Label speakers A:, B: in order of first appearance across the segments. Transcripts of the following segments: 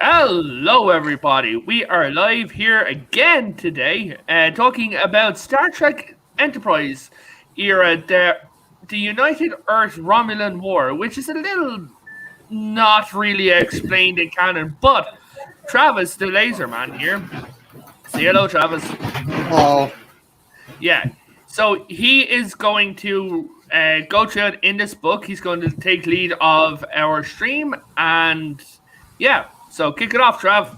A: Hello, everybody. We are live here again today, talking about Star Trek Enterprise era, the United Earth Romulan War, which is a little not really explained in canon. But Travis, the laser man here, say hello, Travis.
B: Oh,
A: Yeah. So he is going to go through it in this book. He's going to take lead of our stream, and yeah. So kick it off, Trav.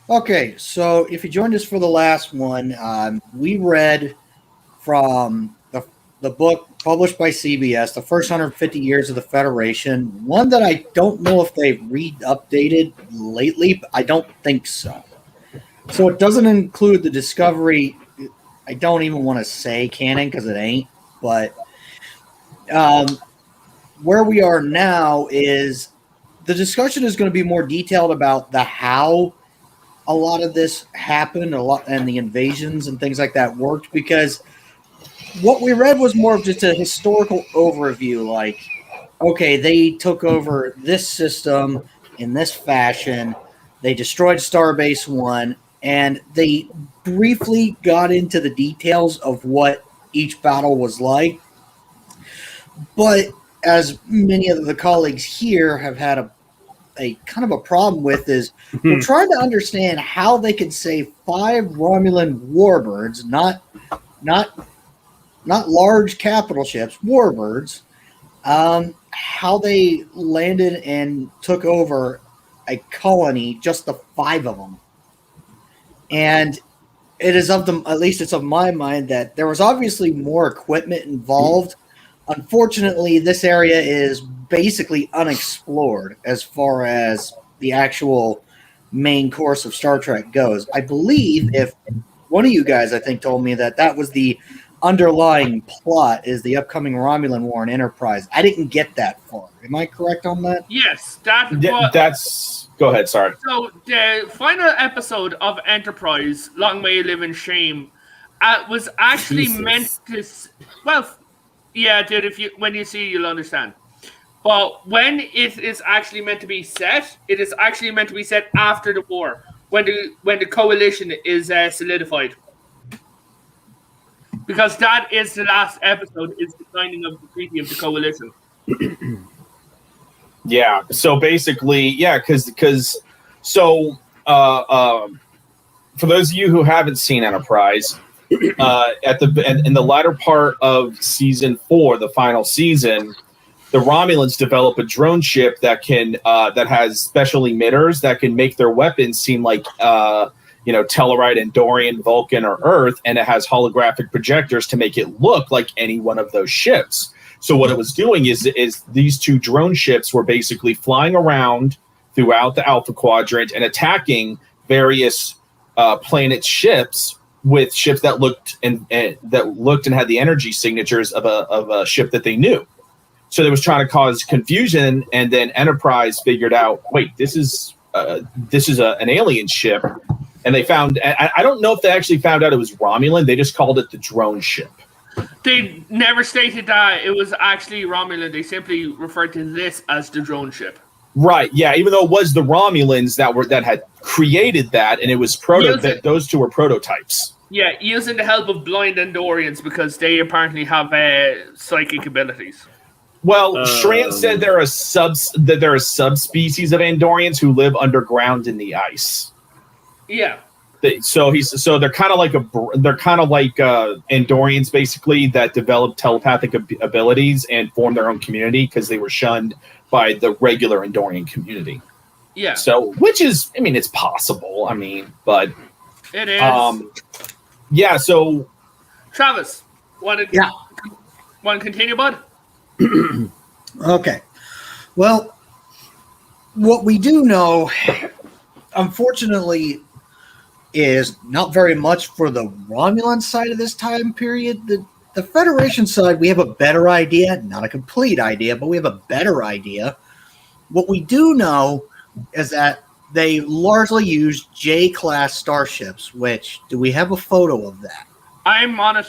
B: okay. So if you joined us for the last one, we read from the book published by CBS, The First 150 Years of the Federation, one that I don't know if they've updated lately, but I don't think so. So it doesn't include the Discovery. I don't even want to say canon because it ain't, but where we are now is the discussion is going to be more detailed about the how a lot of this happened, and the invasions and things like that worked, because what we read was more of just a historical overview, like, okay, they took over this system in this fashion, they destroyed Starbase One, and they briefly got into the details of what each battle was like. But as many of the colleagues here have had a kind of a problem with, is we're trying to understand how they could save 5 Romulan warbirds, not large capital ships, warbirds, how they landed and took over a colony, just the 5 of them. And it is of them, at least it's of my mind, that there was obviously more equipment involved. Unfortunately, this area is basically unexplored as far as the actual main course of Star Trek goes. I believe, if one of you guys, I think, told me that was the underlying plot, is the upcoming Romulan War in Enterprise. I didn't get that far. Am I correct on that?
A: Yes,
C: that's. Go ahead, sorry.
A: So the final episode of Enterprise, Long May You Live in Shame, was actually meant to. Well, yeah, dude. When you see, you'll understand. But when it is actually meant to be set, it is actually meant to be set after the war, when the coalition is solidified. Because that is the last episode, is the signing of the Treaty of the Coalition.
C: Yeah. So basically, yeah, because for those of you who haven't seen Enterprise, in the latter part of season 4, the final season, the Romulans develop a drone ship that has special emitters that can make their weapons seem like Telluride, Andorian, Vulcan, or Earth, and it has holographic projectors to make it look like any one of those ships. So what it was doing is these 2 drone ships were basically flying around throughout the Alpha Quadrant and attacking various planet ships with ships that looked and had the energy signatures of a ship that they knew. So they was trying to cause confusion, and then Enterprise figured out, wait, this is an alien ship, and they found. I don't know if they actually found out it was Romulan. They just called it the drone ship.
A: They never stated that it was actually Romulan. They simply referred to this as the drone ship.
C: Right. Yeah. Even though it was the Romulans that had created that, and it was those 2 were prototypes.
A: Yeah, using the help of blind Andorians, because they apparently have psychic abilities.
C: Well, Shran said there are subspecies of Andorians who live underground in the ice.
A: Yeah.
C: So they're kind of like Andorians, basically, that develop telepathic abilities and form their own community because they were shunned by the regular Andorian community.
A: Yeah.
C: So, which is, I mean, it's possible. I mean, but
A: it is.
C: Yeah. So,
A: Travis, want to continue, bud?
B: Okay. Well, what we do know, unfortunately, is not very much for the Romulan side of this time period. The Federation side, we have a better idea, not a complete idea, but we have a better idea. What we do know is that they largely use J-class starships, which, do we have a photo of that?
A: I'm on it.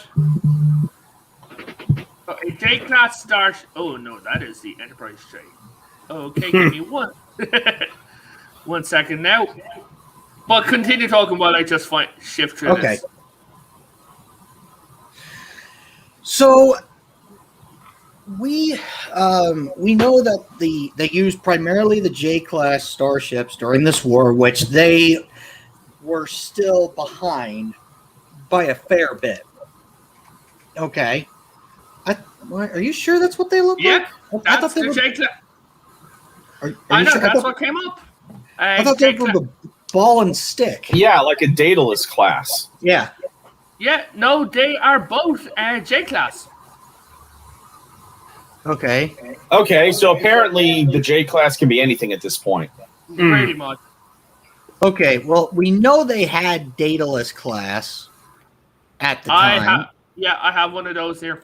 A: A J-class starship. Oh, no, that is the Enterprise J. Okay, give me one. 1 second now. But continue talking while I just shift through this.
B: So we know that they used primarily the J-class starships during this war, which they were still behind by a fair bit. Okay. Are you sure that's what they look like?
A: I thought they were J-class. I know, that's what came up.
B: I thought they were the ball and stick.
C: Yeah, like a Daedalus class.
B: Yeah.
A: Yeah, no, they are both J-class.
C: Okay, so apparently the J-class can be anything at this point.
A: Pretty much.
B: Okay, well, we know they had Daedalus class at the time.
A: I have one of those here.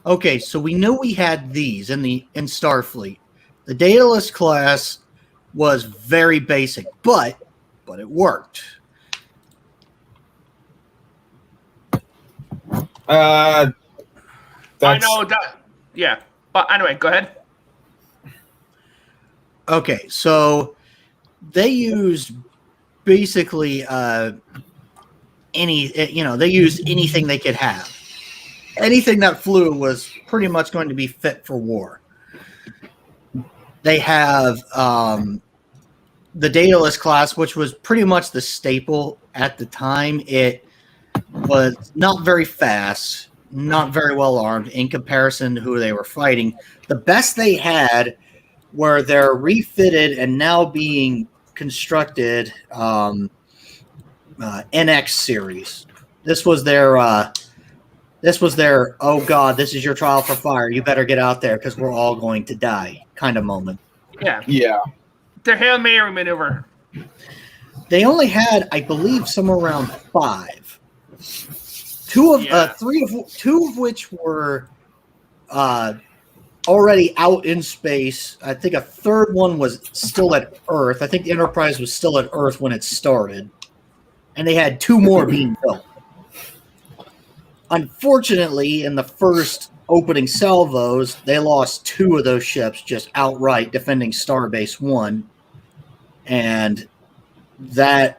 B: Okay, so we knew we had these in Starfleet. The Daedalus class was very basic, but it worked.
A: I know that. Yeah, but anyway, go ahead.
B: Okay, so they used basically they used anything they could have. Anything that flew was pretty much going to be fit for war. They have the Daedalus class, which was pretty much the staple at the time. It was not very fast, not very well armed in comparison to who they were fighting. The best they had were their refitted and now being constructed NX series. This was their oh god, this is your trial for fire. You better get out there because we're all going to die kind of moment.
A: Yeah. The Hail Mary maneuver.
B: They only had, I believe, somewhere around 5. Two of which were already out in space. I think a third one was still at Earth. I think the Enterprise was still at Earth when it started. And they had 2 more being built. Unfortunately, in the first opening salvos, they lost 2 of those ships just outright defending Starbase 1. And that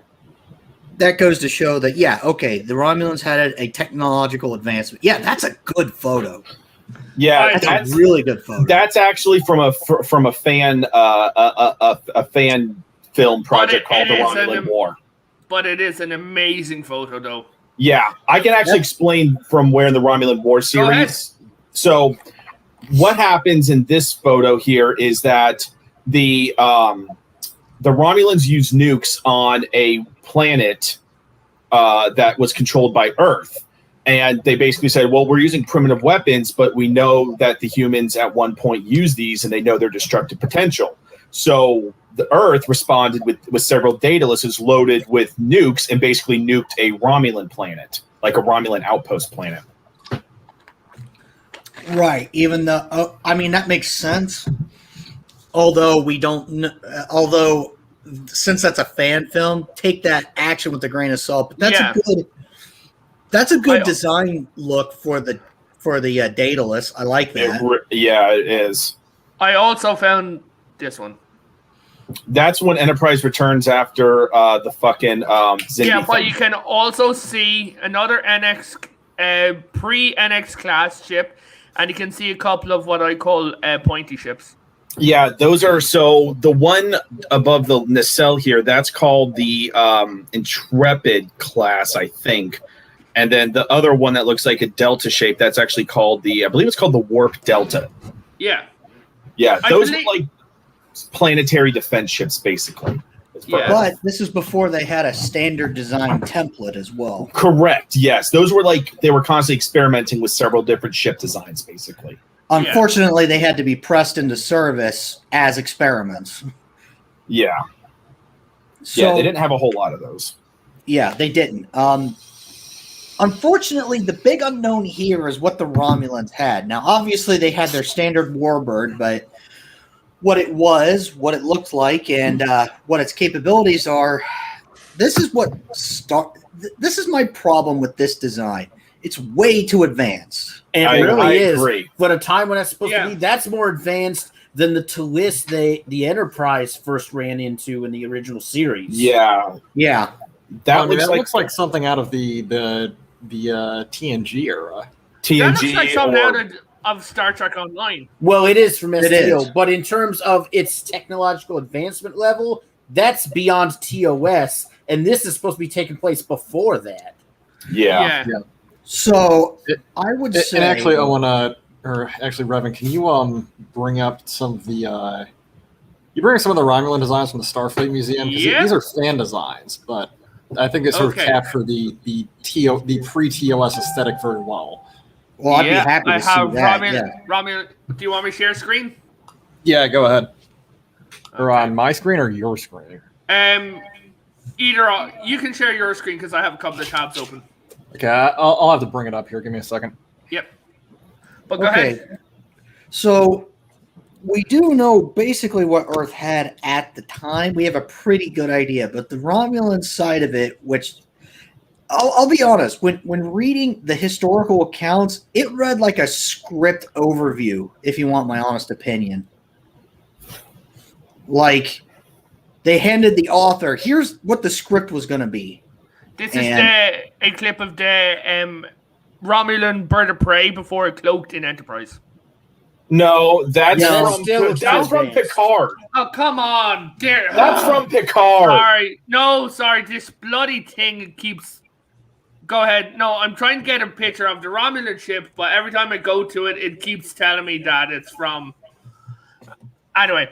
B: goes to show that, the Romulans had a technological advancement. Yeah, that's a good photo.
C: Yeah,
B: that's a really good photo.
C: That's actually from a fan a fan film project called The Romulan War.
A: But it is an amazing photo, though.
C: Yeah, I can actually explain from where in the Romulan War series. So, what happens in this photo here is that the Romulans use nukes on a planet that was controlled by Earth. And they basically said, well, we're using primitive weapons, but we know that the humans at one point used these and they know their destructive potential. So the Earth responded with several Daedaluses loaded with nukes and basically nuked a Romulan planet, like a Romulan outpost planet.
B: Right. Even though, that makes sense. Although since that's a fan film, take that action with a grain of salt. But that's a good design look for the Daedalus. I like that.
C: It is.
A: I also found this one.
C: That's when Enterprise returns after the fucking Xindi.
A: Yeah, but you can also see another NX, pre-NX class ship, and you can see a couple of what I call pointy ships.
C: Yeah, those are so the one above the nacelle here. That's called the Intrepid class, I think. And then the other one that looks like a delta shape, that's actually called I believe it's called the Warp Delta.
A: Yeah.
C: Yeah, those are like planetary defense ships, basically.
A: Yeah.
B: But this is before they had a standard design template as well.
C: Correct, yes. Those were they were constantly experimenting with several different ship designs, basically.
B: Unfortunately, they had to be pressed into service as experiments.
C: Yeah. So, they didn't have a whole lot of those.
B: Yeah, they didn't. Unfortunately, the big unknown here is what the Romulans had. Now, obviously, they had their standard warbird, but what it was, what it looked like, and what its capabilities are, this is my problem with this design. It's way too advanced.
D: And it really is.
C: Agree.
D: But a time when it's supposed to be, that's more advanced
B: than the Talis the Enterprise first ran into in the original series.
C: Yeah.
D: That looks like something out of the TNG era.
C: TNG
A: That looks like something out of Star Trek Online.
B: Well, it is from STO, but in terms of its technological advancement level, that's beyond TOS, and this is supposed to be taking place before that.
C: Yeah.
B: So I would say,
D: and actually, I want to, or actually, Revan, can you bring up some of the Romulan designs from the Starfleet Museum? Because these are fan designs, but I think they sort of capture the pre-TOS aesthetic very well.
B: Well, I'd be happy to see that.
A: Romulan, do you want me to share screen?
D: Yeah, go ahead. Or on my screen or your screen?
A: Either you can share your screen because I have a couple of tabs open.
D: Okay, I'll have to bring it up here. Give me a second.
A: Yep. But go ahead.
B: So we do know basically what Earth had at the time. We have a pretty good idea, but the Romulan side of it, which I'll be honest, when reading the historical accounts, it read like a script overview, if you want my honest opinion. Like, they handed the author, here's what the script was going to be.
A: This is a clip of the Romulan bird of prey before it cloaked in Enterprise.
C: No, that's from Picard.
A: Oh, come on.
C: That's from Picard.
A: Sorry. This bloody thing keeps... Go ahead. No, I'm trying to get a picture of the Romulan ship, but every time I go to it, it keeps telling me that it's from... Anyway.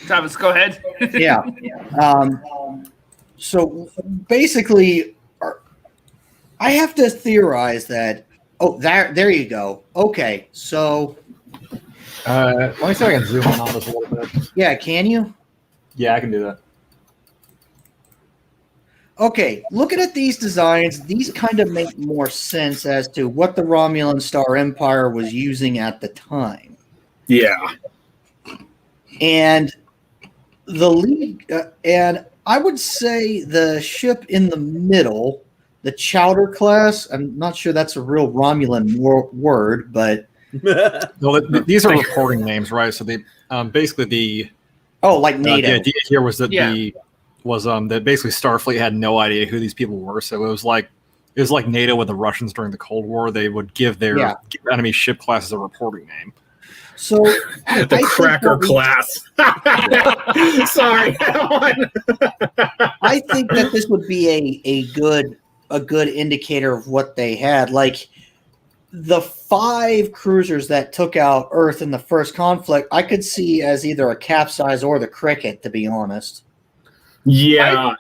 A: Travis, go ahead.
B: Yeah. So basically, I have to theorize that... Oh, there you go. Okay, so...
D: let me see if I can zoom in on this a little bit.
B: Yeah, can you?
D: Yeah, I can do that.
B: Okay, looking at these designs, these kind of make more sense as to what the Romulan Star Empire was using at the time.
C: Yeah.
B: And the lead, and I would say the ship in the middle, the Chowder class, I'm not sure that's a real Romulan word, but...
D: Well, these are reporting names, right? So they basically the...
B: Oh, like NATO.
D: The idea here was that that basically Starfleet had no idea who these people were. So it was like NATO with the Russians during the Cold War. They would give their enemy ship classes a reporting name.
B: So
C: the Cracker class. Sorry.
B: I think that this would be a good indicator of what they had. Like the 5 cruisers that took out Earth in the first conflict, I could see as either a capsize or the Cricket, to be honest.
C: Yeah.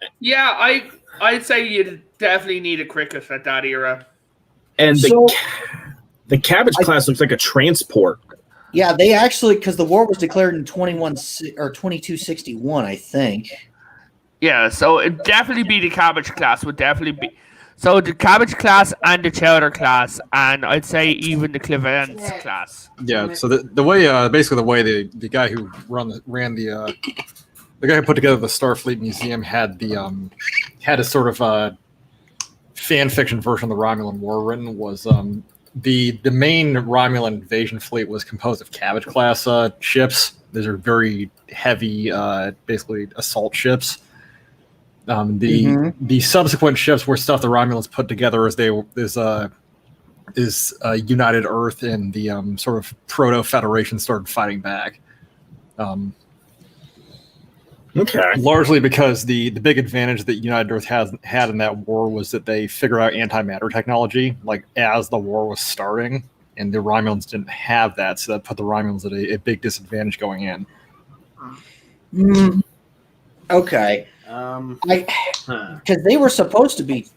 A: I'd say you definitely need a Cricket at that era.
C: And the Cabbage class looks like a transport.
B: Yeah, they actually, because the war was declared in 2261, I think.
A: Yeah, so it'd definitely be the Cabbage class. Would definitely be. So the Cabbage class and the Chowder class, and I'd say even the Clevance class.
D: Yeah. So the way, basically the way the guy who the guy who put together the Starfleet Museum had a sort of fan fiction version of the Romulan War written was the main Romulan invasion fleet was composed of Cabbage class ships. These are very heavy, basically assault ships. The subsequent ships were stuff the Romulans put together as United Earth and the sort of Proto Federation started fighting back.
C: Okay.
D: Largely because the big advantage that United Earth had in that war was that they figured out antimatter technology like as the war was starting, and the Romulans didn't have that, so that put the Romulans at a big disadvantage going in.
B: Okay. Because they were supposed to be,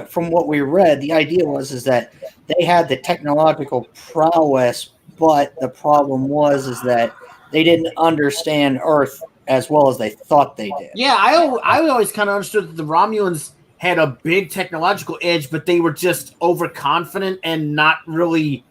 B: from what we read, the idea was that they had the technological prowess, but the problem was that they didn't understand Earth as well as they thought they did.
E: Yeah, I always kind of understood that the Romulans had a big technological edge, but they were just overconfident and not really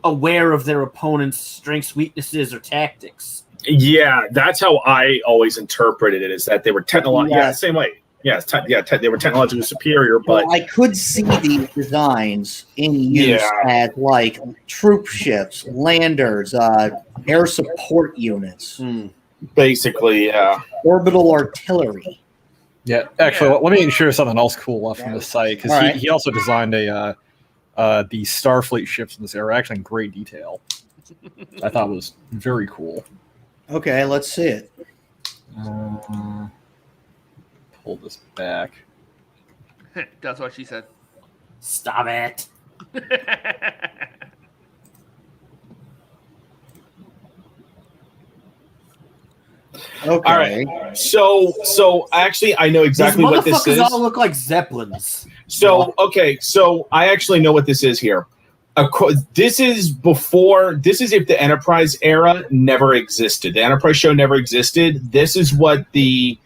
E: aware of their opponent's strengths, weaknesses, or tactics.
C: Yeah, that's how I always interpreted it, is that they were technological. Yeah, same way. they were technologically superior, but
B: well, I could see these designs in use as like troop ships, landers, air support units,
C: basically, yeah.
B: orbital artillery.
D: Yeah, actually, let me share something else cool from the site because he also designed the Starfleet ships in this era, actually in great detail. I thought it was very cool.
B: Okay, let's see it.
D: Pull this back.
A: That's what she said.
E: Stop it.
B: Okay.
C: All right. So actually, I know exactly what this is.
E: These motherfuckers all look like Zeppelins.
C: So I actually know what this is here. This is if the Enterprise era never existed. The Enterprise show never existed. This is what the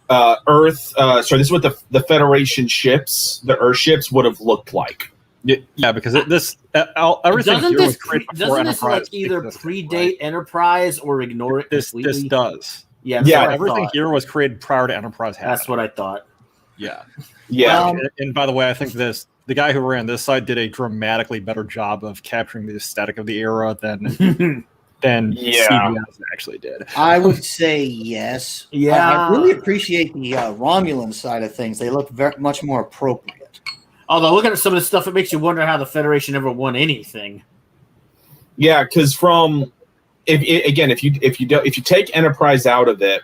C: this is what the Federation ships, the Earth ships, would have looked like.
D: Yeah, because everything here was created before Enterprise.
E: Like either predate Enterprise or ignore it completely?
D: This does.
E: Yeah,
D: everything here was created prior to Enterprise happening.
E: That's what I thought.
D: Yeah. And by the way, I think the guy who ran this site did a dramatically better job of capturing the aesthetic of the era than CBS actually did.
B: I would say yes.
E: Yeah.
B: I really appreciate the Romulan side of things. They look very much more appropriate.
E: Although looking at some of this stuff, it makes you wonder how the Federation ever won anything.
C: Yeah, because if you take Enterprise out of it,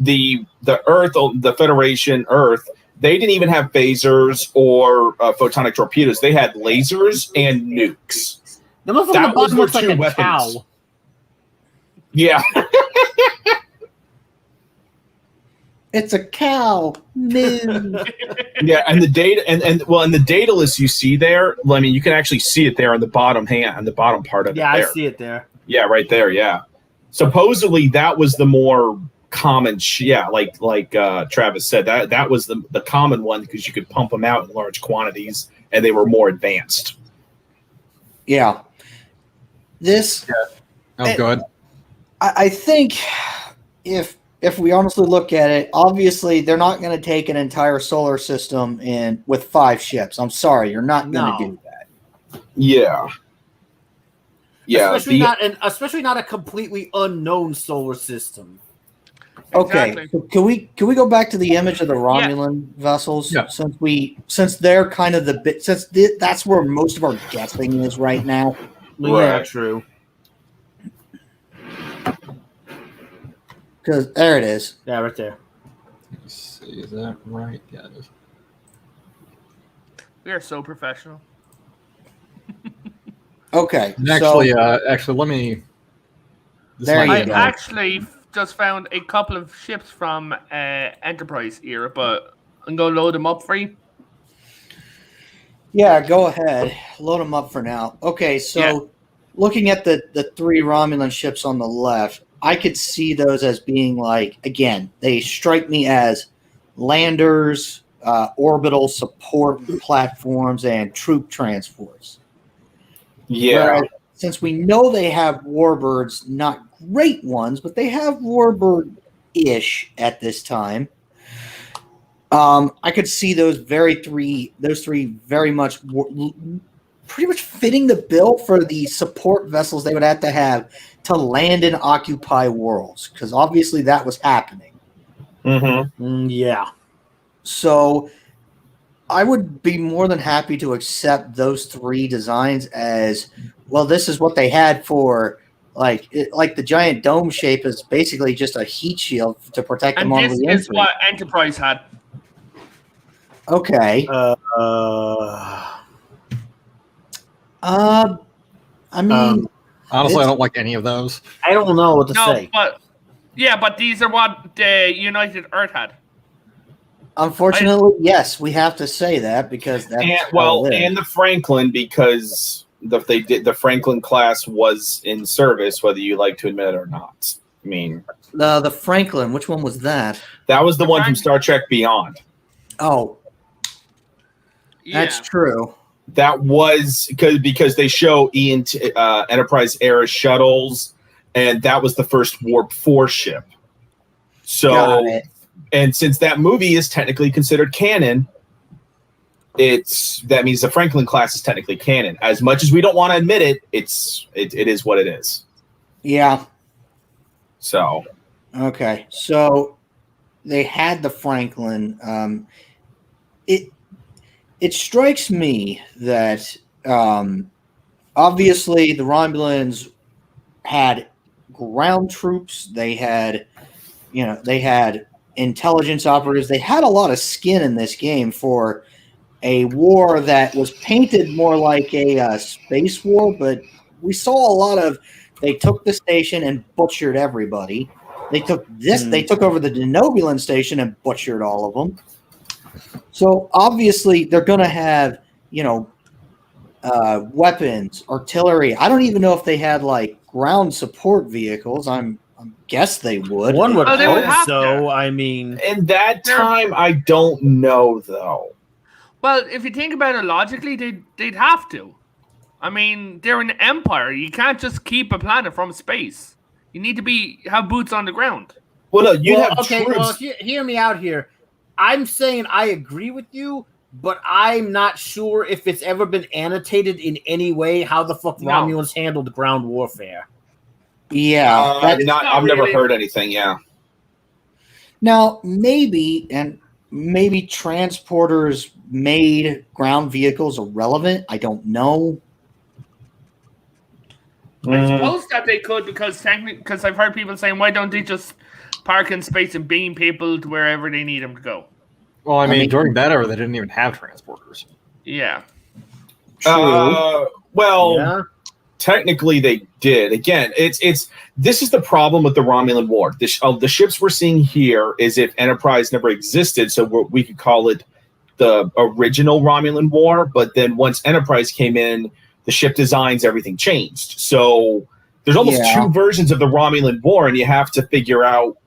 C: the Federation Earth, they didn't even have phasers or photonic torpedoes. They had lasers and nukes.
E: The motherfucker on the bottom looks like a cow.
C: Yeah.
B: It's a cow. Moo.
C: Yeah, and the data and the data list you see there, I mean, you can actually see it there on the bottom on the bottom part of it.
E: Yeah,
C: there.
E: I see it there.
C: Yeah, right there. Yeah. Supposedly that was the more common. Like Travis said, that was the common one because you could pump them out in large quantities and they were more advanced.
B: Yeah. This.
D: Oh, good.
B: I think if we honestly look at it, obviously they're not going to take an entire solar system with 5 ships. I'm sorry, you're not going to do that.
C: Yeah. Yeah.
E: Especially not a completely unknown solar system.
B: Okay,
A: Exactly.
B: so can we go back to the image of the Romulan vessels?
D: Yeah.
B: Since they're kind of that's where most of our guessing is right now.
E: Yeah, true.
B: Because there it is.
E: Yeah, right there.
D: Let's see, is that right? Yeah, it is.
A: We are so professional.
B: Okay.
D: And actually, let me.
B: There you
A: I
B: go.
A: actually just found a couple of ships from Enterprise era, but I'm going to load them up for you.
B: Yeah, go ahead. Load them up for now. Okay, so looking at the 3 Romulan ships on the left, I could see those as being like, again, they strike me as landers, orbital support platforms, and troop transports.
C: Yeah.
B: Whereas, since we know they have warbirds, not great ones, but they have warbird-ish at this time. I could see those three very much, pretty much fitting the bill for the support vessels they would have to land and occupy worlds, because obviously that was happening.
C: Mm-hmm.
E: Yeah. So
B: I would be more than happy to accept those 3 designs as, well, this is what they had for, like the giant dome shape is basically just a heat shield to protect them on
A: And this
B: re-entry.
A: is what Enterprise had.
B: Okay. I mean,
D: Honestly, I don't like any of those.
E: I don't know what to say.
A: But these are what the United Earth had.
B: unfortunately, yes, we have to say that because that's
C: and the Franklin, because the Franklin class was in service, whether you like to admit it or not. I mean,
B: the Franklin. Which one was that?
C: that was the one from Star Trek Beyond.
B: Oh,
A: Yeah.
B: that's true.
C: That was because they show Enterprise era shuttles, and that was the first Warp 4 ship.
B: Got
C: So
B: it.
C: And since that movie is technically considered canon, that means the Franklin class is technically canon. As much as we don't want to admit it, it is what it is.
B: Yeah.
C: So
B: Okay. So they had the Franklin. It strikes me that obviously the Romulans had ground troops. They had intelligence operatives. They had a lot of skin in this game for a war that was painted more like a space war, but we saw a lot of they took the station and butchered everybody. They took they took over the Denobulan station and butchered all of them. So obviously they're going to have, weapons, artillery. I don't even know if they had like ground support vehicles. I guess they would.
E: One would
A: they would
E: hope
A: have
E: so.
A: to.
E: I mean,
C: in that time, I don't know though.
A: Well, if you think about it logically, they'd have to. I mean, they're an empire. You can't just keep a planet from space. You need to have boots on the ground.
C: Well, no, you have
E: okay.
C: troops.
E: Well, hear me out here. I'm saying I agree with you, but I'm not sure if it's ever been annotated in any way how the fuck Romulans handled ground warfare.
B: Yeah,
C: I've never heard anything. Yeah.
B: Now maybe transporters made ground vehicles irrelevant. I don't know.
A: I suppose that they could because I've heard people saying, why don't they just park in space and beam people to wherever they need them to go?
D: Well, I mean, during that era, they didn't even have transporters.
A: Yeah.
B: True.
C: Technically they did. Again, this is the problem with the Romulan War. The ships we're seeing here is if Enterprise never existed, so we could call it the original Romulan War. But then once Enterprise came in, the ship designs, everything changed. So there's almost two versions of the Romulan War, and you have to figure out,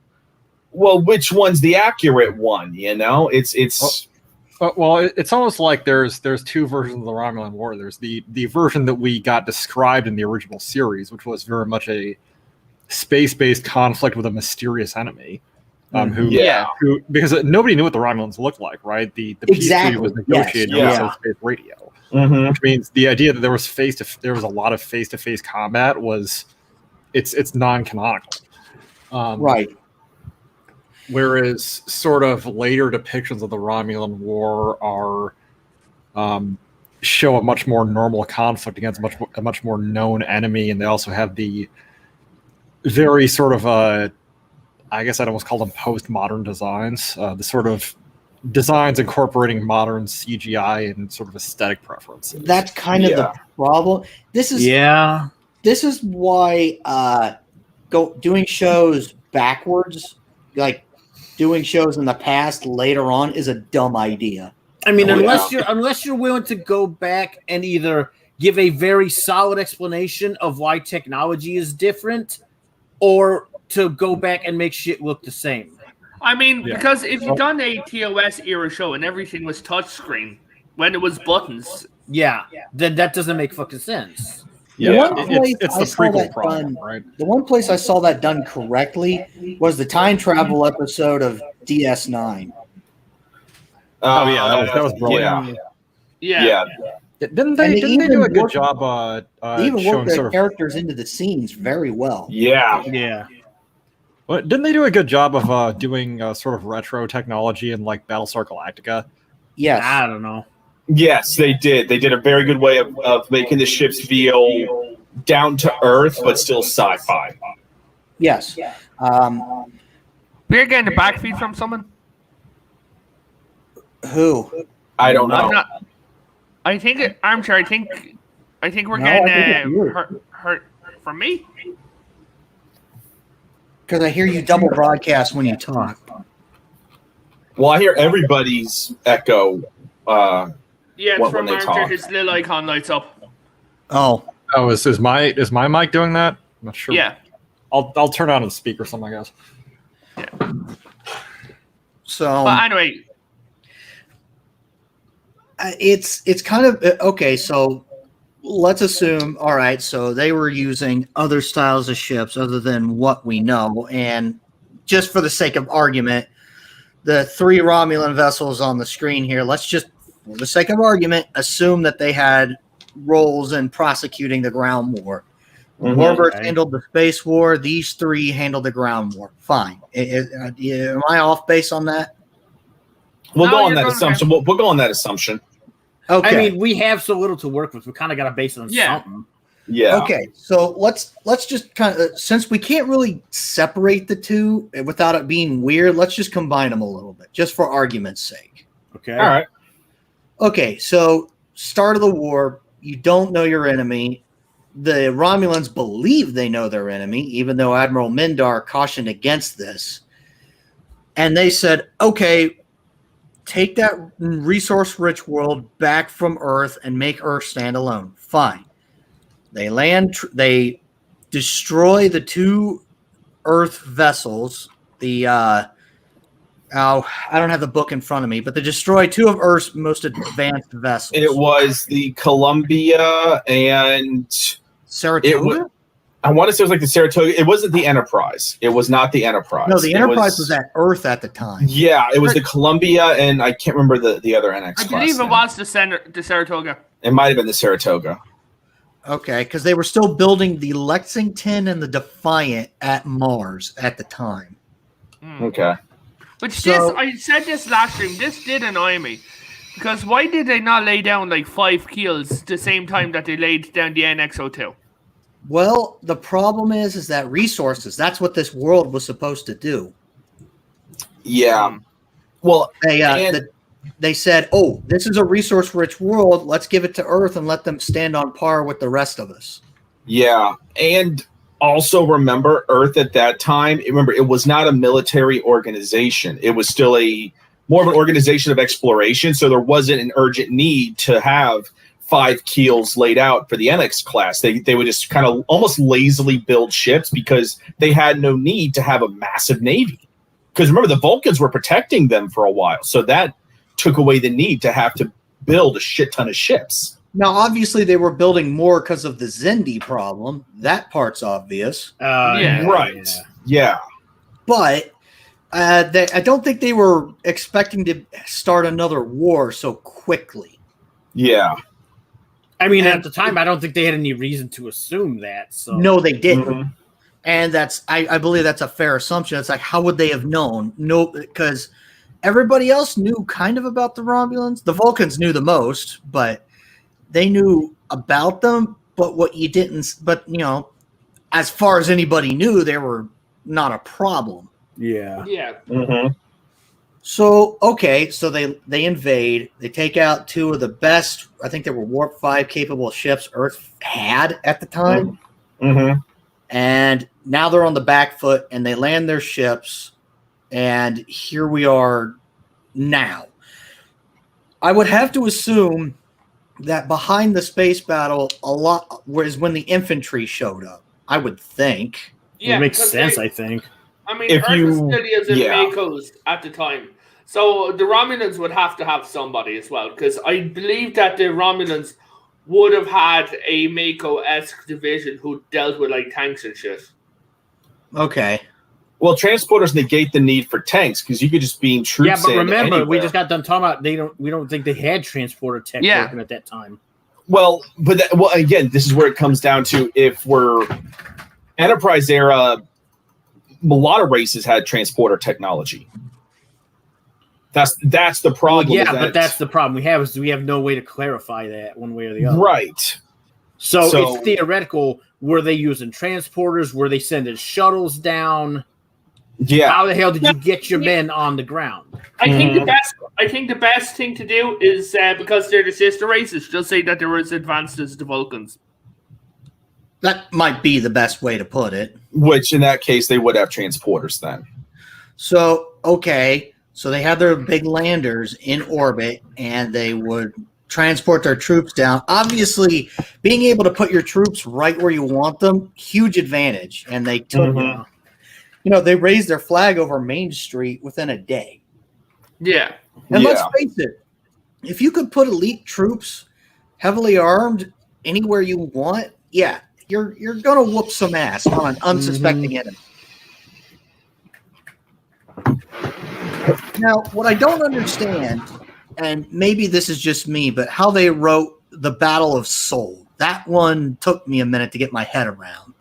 C: well, which one's the accurate one? It's
D: almost like there's two versions of the Romulan War. There's the version that we got described in the original series, which was very much a space-based conflict with a mysterious enemy. Who because nobody knew what the Romulans looked like, right? The peace treaty was negotiated on space radio, which means the idea that there was a lot of face-to-face combat it's non-canonical,
B: right?
D: Whereas sort of later depictions of the Romulan War show a much more normal conflict against a much more known enemy, and they also have the very sort of I guess I'd almost call them postmodern designs, the sort of designs incorporating modern CGI and sort of aesthetic preferences.
B: That's kind of the problem. This is why doing shows backwards, like doing shows in the past later on, is a dumb idea.
E: I mean, unless you're willing to go back and either give a very solid explanation of why technology is different, or to go back and make shit look the same.
A: I mean, because if you've done a TOS era show and everything was touchscreen when it was buttons,
E: then that doesn't make fucking sense.
D: Yeah, it's the prequel problem, right?
B: The one place I saw that done correctly was the time travel episode of DS9.
D: That was brilliant.
A: Yeah.
D: Didn't they do a good job?
B: They even worked their characters into the scenes very well.
E: Yeah.
D: Well, didn't they do a good job of doing sort of retro technology in like Battlestar Galactica?
B: Yes.
E: I don't know.
C: Yes, they did. They did a very good way of making the ships feel down to earth, but still sci-fi.
B: Yes.
A: We're getting a backfeed from someone.
B: Who?
C: I don't know.
A: I think Armchair. I think we're getting hurt from me.
B: Because I hear you double broadcast when you talk.
C: Well, I hear everybody's echo.
A: Yeah, it's from Armchair. His little icon lights up.
B: Oh,
D: is my mic doing that? I'm not sure.
A: Yeah.
D: I'll turn on the speaker or something, I guess.
A: Yeah.
B: So.
A: But anyway.
B: It's kind of okay. So let's assume, all right, so they were using other styles of ships other than what we know, and just for the sake of argument, the 3 Romulan vessels on the screen here. Let's just, for the sake of argument, assume that they had roles in prosecuting the ground war. Warbirds handled the space war. These 3 handled the ground war. Fine. Am I off base on that?
C: We'll go on that assumption. We'll go on that assumption.
B: Okay.
E: I mean, we have so little to work with. We kind of got to base it on something.
C: Yeah.
B: Okay. So let's just kind of, since we can't really separate the two without it being weird, let's just combine them a little bit, just for argument's sake.
E: Okay.
C: All right.
B: Okay. So start of the war, you don't know your enemy. The Romulans believe they know their enemy, even though Admiral Mindar cautioned against this. And they said, okay, take that resource-rich world back from Earth and make Earth stand alone. Fine. They they destroy the 2 Earth vessels. I don't have the book in front of me, but they destroy 2 of Earth's most advanced vessels.
C: It was the Columbia and
B: Saratoga?
C: I want to say it was like the Saratoga. It wasn't the Enterprise. It was not the Enterprise.
B: No, the Enterprise was at Earth at the time.
C: Yeah, it was the Columbia, and I can't remember the other NX class.
A: I believe it was the Saratoga.
C: It might have been the Saratoga.
B: Okay, because they were still building the Lexington and the Defiant at Mars at the time.
C: Okay.
A: Which I said this last stream, this did annoy me. Because why did they not lay down like 5 keels the same time that they laid down the NX-02?
B: Well, the problem is that resources, that's what this world was supposed to do.
C: Yeah. Well,
B: they said, oh, this is a resource-rich world. Let's give it to Earth and let them stand on par with the rest of us.
C: Yeah. And also remember, Earth at that time, remember, it was not a military organization. It was still more of an organization of exploration, so there wasn't an urgent need to have 5 keels laid out for the NX class. They would just kind of almost lazily build ships because they had no need to have a massive navy. Because remember, the Vulcans were protecting them for a while, so that took away the need to have to build a shit ton of ships.
B: Now, obviously, they were building more because of the Xindi problem. That part's obvious.
A: Yeah.
C: Right. Yeah.
B: But I don't think they were expecting to start another war so quickly.
C: Yeah.
E: I mean, at the time, I don't think they had any reason to assume that. So
B: no, they didn't. And I believe that's a fair assumption. It's like, how would they have known? No, because everybody else knew kind of about the Romulans. The Vulcans knew the most, but they knew about them. But as far as anybody knew, they were not a problem.
E: Yeah.
A: Yeah.
C: Mm-hmm.
B: So, okay, so they invade. They take out 2 of the best, I think they were Warp 5 capable ships Earth had at the time.
C: Mm-hmm.
B: And now they're on the back foot, and they land their ships, and here we are now. I would have to assume that behind the space battle, a lot was when the infantry showed up, I would think.
A: Yeah,
E: it makes sense, I think.
A: I mean, Earth was still using Makos at the time. So the Romulans would have to have somebody as well, because I believe that the Romulans would have had a Mako-esque division who dealt with like tanks and shit.
B: Okay.
C: Well, transporters negate the need for tanks because you could just beam troops.
E: Yeah, but remember,
C: anywhere.
E: we just got done talking about we don't think they had transporter tech working at that time.
C: Well, but again, this is where it comes down to if we're Enterprise era, a lot of races had transporter technology. That's the problem.
E: Well, but that's the problem we have no way to clarify that one way or the other.
C: Right.
E: So it's theoretical. Were they using transporters? Were they sending shuttles down?
C: Yeah.
E: How the hell did you get your men on the ground?
A: I think the best thing to do is because they're the sister races, just say that they're as advanced as the Vulcans.
B: That might be the best way to put it.
C: Which in that case they would have transporters then.
B: So okay. So they had their big landers in orbit, and they would transport their troops down. Obviously, being able to put your troops right where you want them, huge advantage. And they took, they raised their flag over Main Street within a day.
A: Yeah.
B: And let's face it, if you could put elite troops, heavily armed, anywhere you want, yeah, you're gonna whoop some ass on an unsuspecting enemy. Now, what I don't understand, and maybe this is just me, but how they wrote the Battle of Seoul. That one took me a minute to get my head around.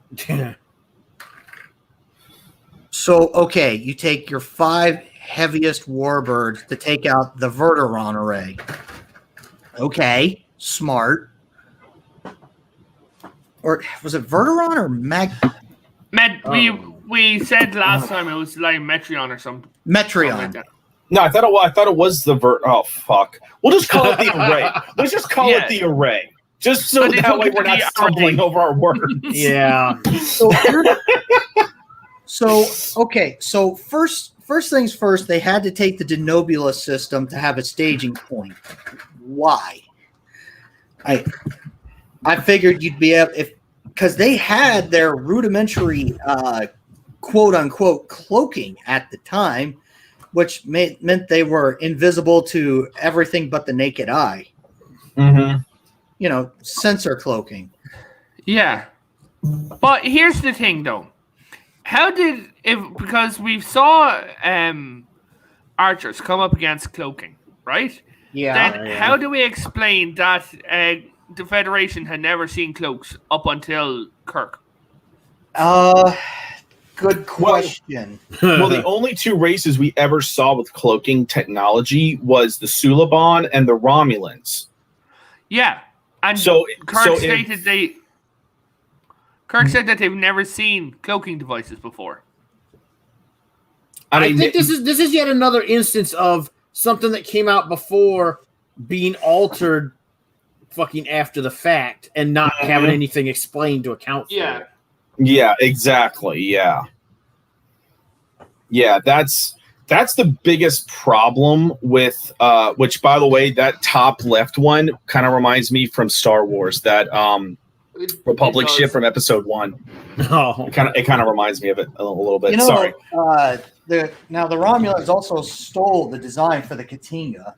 B: So, okay, you take your 5 heaviest warbirds to take out the Verteron array. Okay, smart. Or was it Verteron or
A: We said last time it was like Metreon or something.
B: Metreon?
A: Like that.
C: No, I thought it was the Oh fuck! We'll just call it the array. Let's just call it the array, just so that way we're not stumbling over our words.
E: Yeah.
B: So first things first, they had to take the Denobula system to have a staging point. Why? I figured you'd be able because they had their rudimentary quote unquote cloaking at the time, which meant they were invisible to everything but the naked eye.
C: Mm-hmm.
B: You know, sensor cloaking.
A: Yeah. But here's the thing though. Because we saw archers come up against cloaking, right?
B: Yeah.
A: Then how do we explain that the Federation had never seen cloaks up until Kirk?
B: Good question.
C: Well, the only 2 races we ever saw with cloaking technology was the Suliban and the Romulans.
A: Yeah. And Kirk said that they've never seen cloaking devices before.
E: I think this is yet another instance of something that came out before being altered fucking after the fact and not having anything explained to account for it.
C: Yeah, exactly. Yeah. Yeah, that's the biggest problem with which, by the way, that top left one kind of reminds me from Star Wars, that Republic ship from episode 1.
E: Oh.
C: It kind of reminds me of it a little bit.
B: You know,
C: Sorry.
B: The Romulans also stole the design for the Katinga.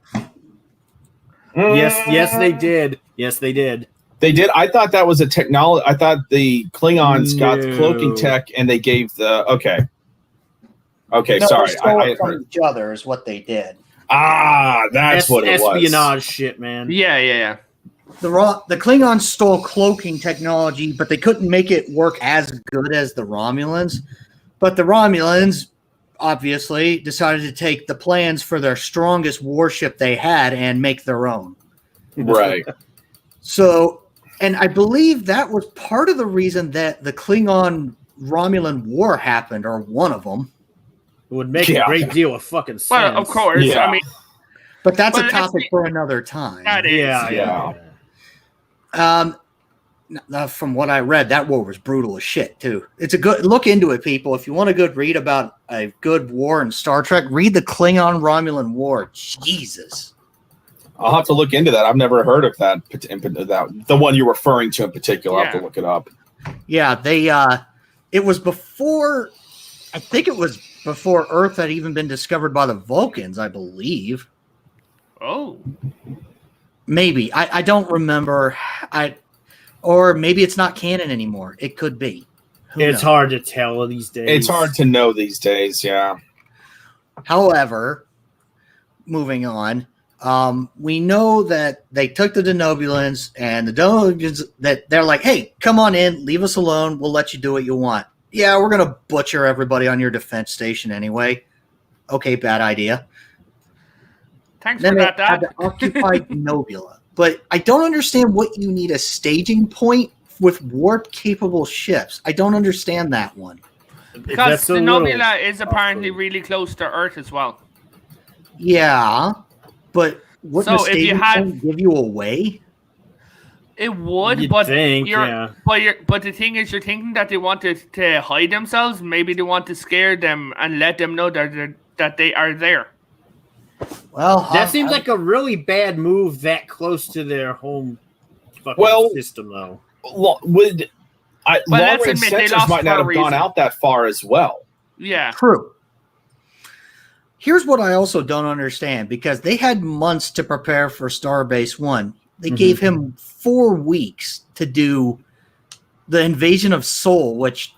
E: Yes, they did. Yes, they did.
C: They did. I thought that was a technology. I thought the Klingons got the cloaking tech, and they gave the okay.
B: No,
C: Sorry,
B: they stole
C: I
B: it from each other is what they did.
C: That's what it was.
E: Espionage shit, man.
A: Yeah.
B: The Klingons stole cloaking technology, but they couldn't make it work as good as the Romulans. But the Romulans obviously decided to take the plans for their strongest warship they had and make their own.
C: Right.
B: So, and I believe that was part of the reason that the Klingon Romulan War happened, or one of them.
E: It would make a great deal of fucking sense.
A: Well, of course.
C: Yeah.
A: I mean,
B: but that's a topic for another time.
A: That is.
E: Yeah.
B: From what I read, that war was brutal as shit too. It's a good look into it, people. If you want a good read about a good war in Star Trek, read the Klingon Romulan War. Jesus,
C: I'll have to look into that. I've never heard of that. The one you're referring to in particular. I'll have to look it up.
B: Yeah, they. It was before. I think it was before Earth had even been discovered by the Vulcans. I believe.
A: Oh.
B: Maybe I don't remember. Or maybe it's not canon anymore. It could be.
E: It's hard to tell these days.
C: It's hard to know these days, yeah.
B: However, moving on, we know that they took the Denobulans, and the Denobulans, that they're like, hey, come on in, leave us alone, we'll let you do what you want. Yeah, we're going to butcher everybody on your defense station anyway. Okay, bad idea.
A: Thanks
B: Then
A: for
B: they
A: that,
B: had
A: Dad.
B: to occupy Denobula. But I don't understand what you need a staging point with warp-capable ships. I don't understand that one.
A: Because the Nebula is apparently really close to Earth as well.
B: Yeah, but wouldn't a
A: So if you
B: staging
A: had-
B: point give you away?
A: It would,
E: You'd
A: but
E: think,
A: you're,
E: yeah.
A: but the thing is, you're thinking that they wanted to hide themselves. Maybe they want to scare them and let them know that they are there.
B: Well,
E: That seems like a really bad move that close to their home fucking system, though.
C: Long range
A: they
C: sensors
A: lost
C: might not
A: for a
C: have gone
A: reason.
C: out that far as well.
A: Yeah.
B: True. Here's what I also don't understand, because they had months to prepare for Starbase 1. They gave him 4 weeks to do the invasion of Seoul, which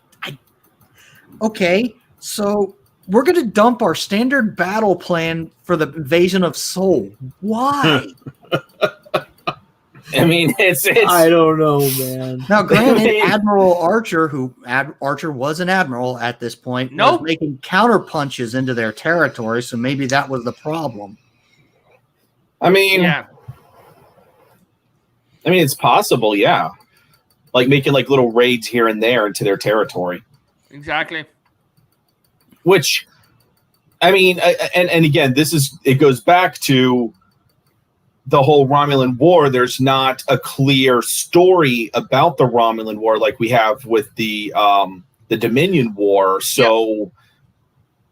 B: okay, so we're going to dump our standard battle plan for the invasion of Sol. Why?
C: I mean, it's
E: I don't know, man.
B: Now, granted, Admiral Archer, Archer was an admiral at this point, was making counter punches into their territory, so maybe that was the problem.
C: I mean, it's possible, yeah. Like making like little raids here and there into their territory.
A: Exactly.
C: Which, I mean, and again, it goes back to the whole Romulan War. There's not a clear story about the Romulan War like we have with the Dominion War. So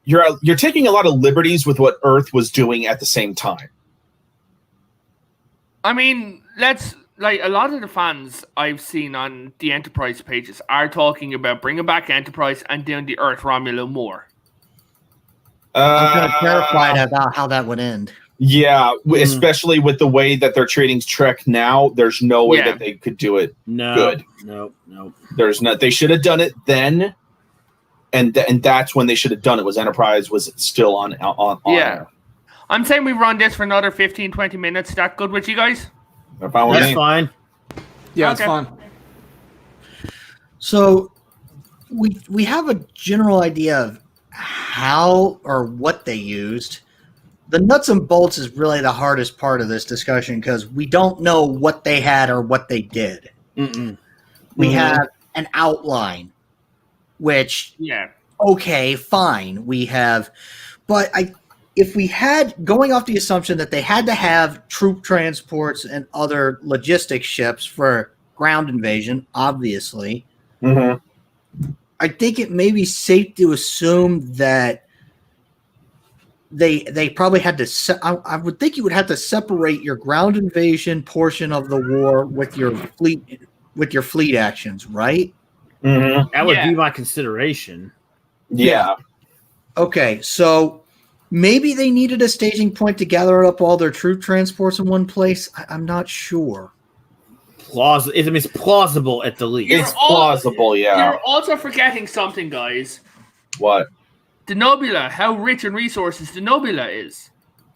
C: you're taking a lot of liberties with what Earth was doing at the same time.
A: I mean, like a lot of the fans I've seen on the Enterprise pages are talking about bringing back Enterprise and doing the Earth Romulan War.
B: I'm kind of terrified about how that would end.
C: Yeah, especially with the way that they're treating Trek now. There's no way that they could do it good.
E: No.
C: There's not. They should have done it then, and that's when they should have done it. Was Enterprise was still on?
A: Yeah, I'm saying we run this for another 15, 20 minutes. Is that good with you guys?
E: That's fine.
D: Yeah, it's fine.
B: So we have a general idea of how or what they used. The nuts and bolts is really the hardest part of this discussion because we don't know what they had or what they did. We have an outline, which, okay, fine, we have. But if we had, going off the assumption that they had to have troop transports and other logistic ships for ground invasion, obviously, I think it may be safe to assume that they probably had to. I would think you would have to separate your ground invasion portion of the war with your fleet actions, right?
E: That would be my consideration.
C: Yeah.
B: Okay, so maybe they needed a staging point to gather up all their troop transports in one place. I'm not sure.
E: It's plausible at the least.
C: It's plausible, yeah.
A: You're also forgetting something, guys.
C: What?
A: The Nobula, how rich in resources the Nobula is.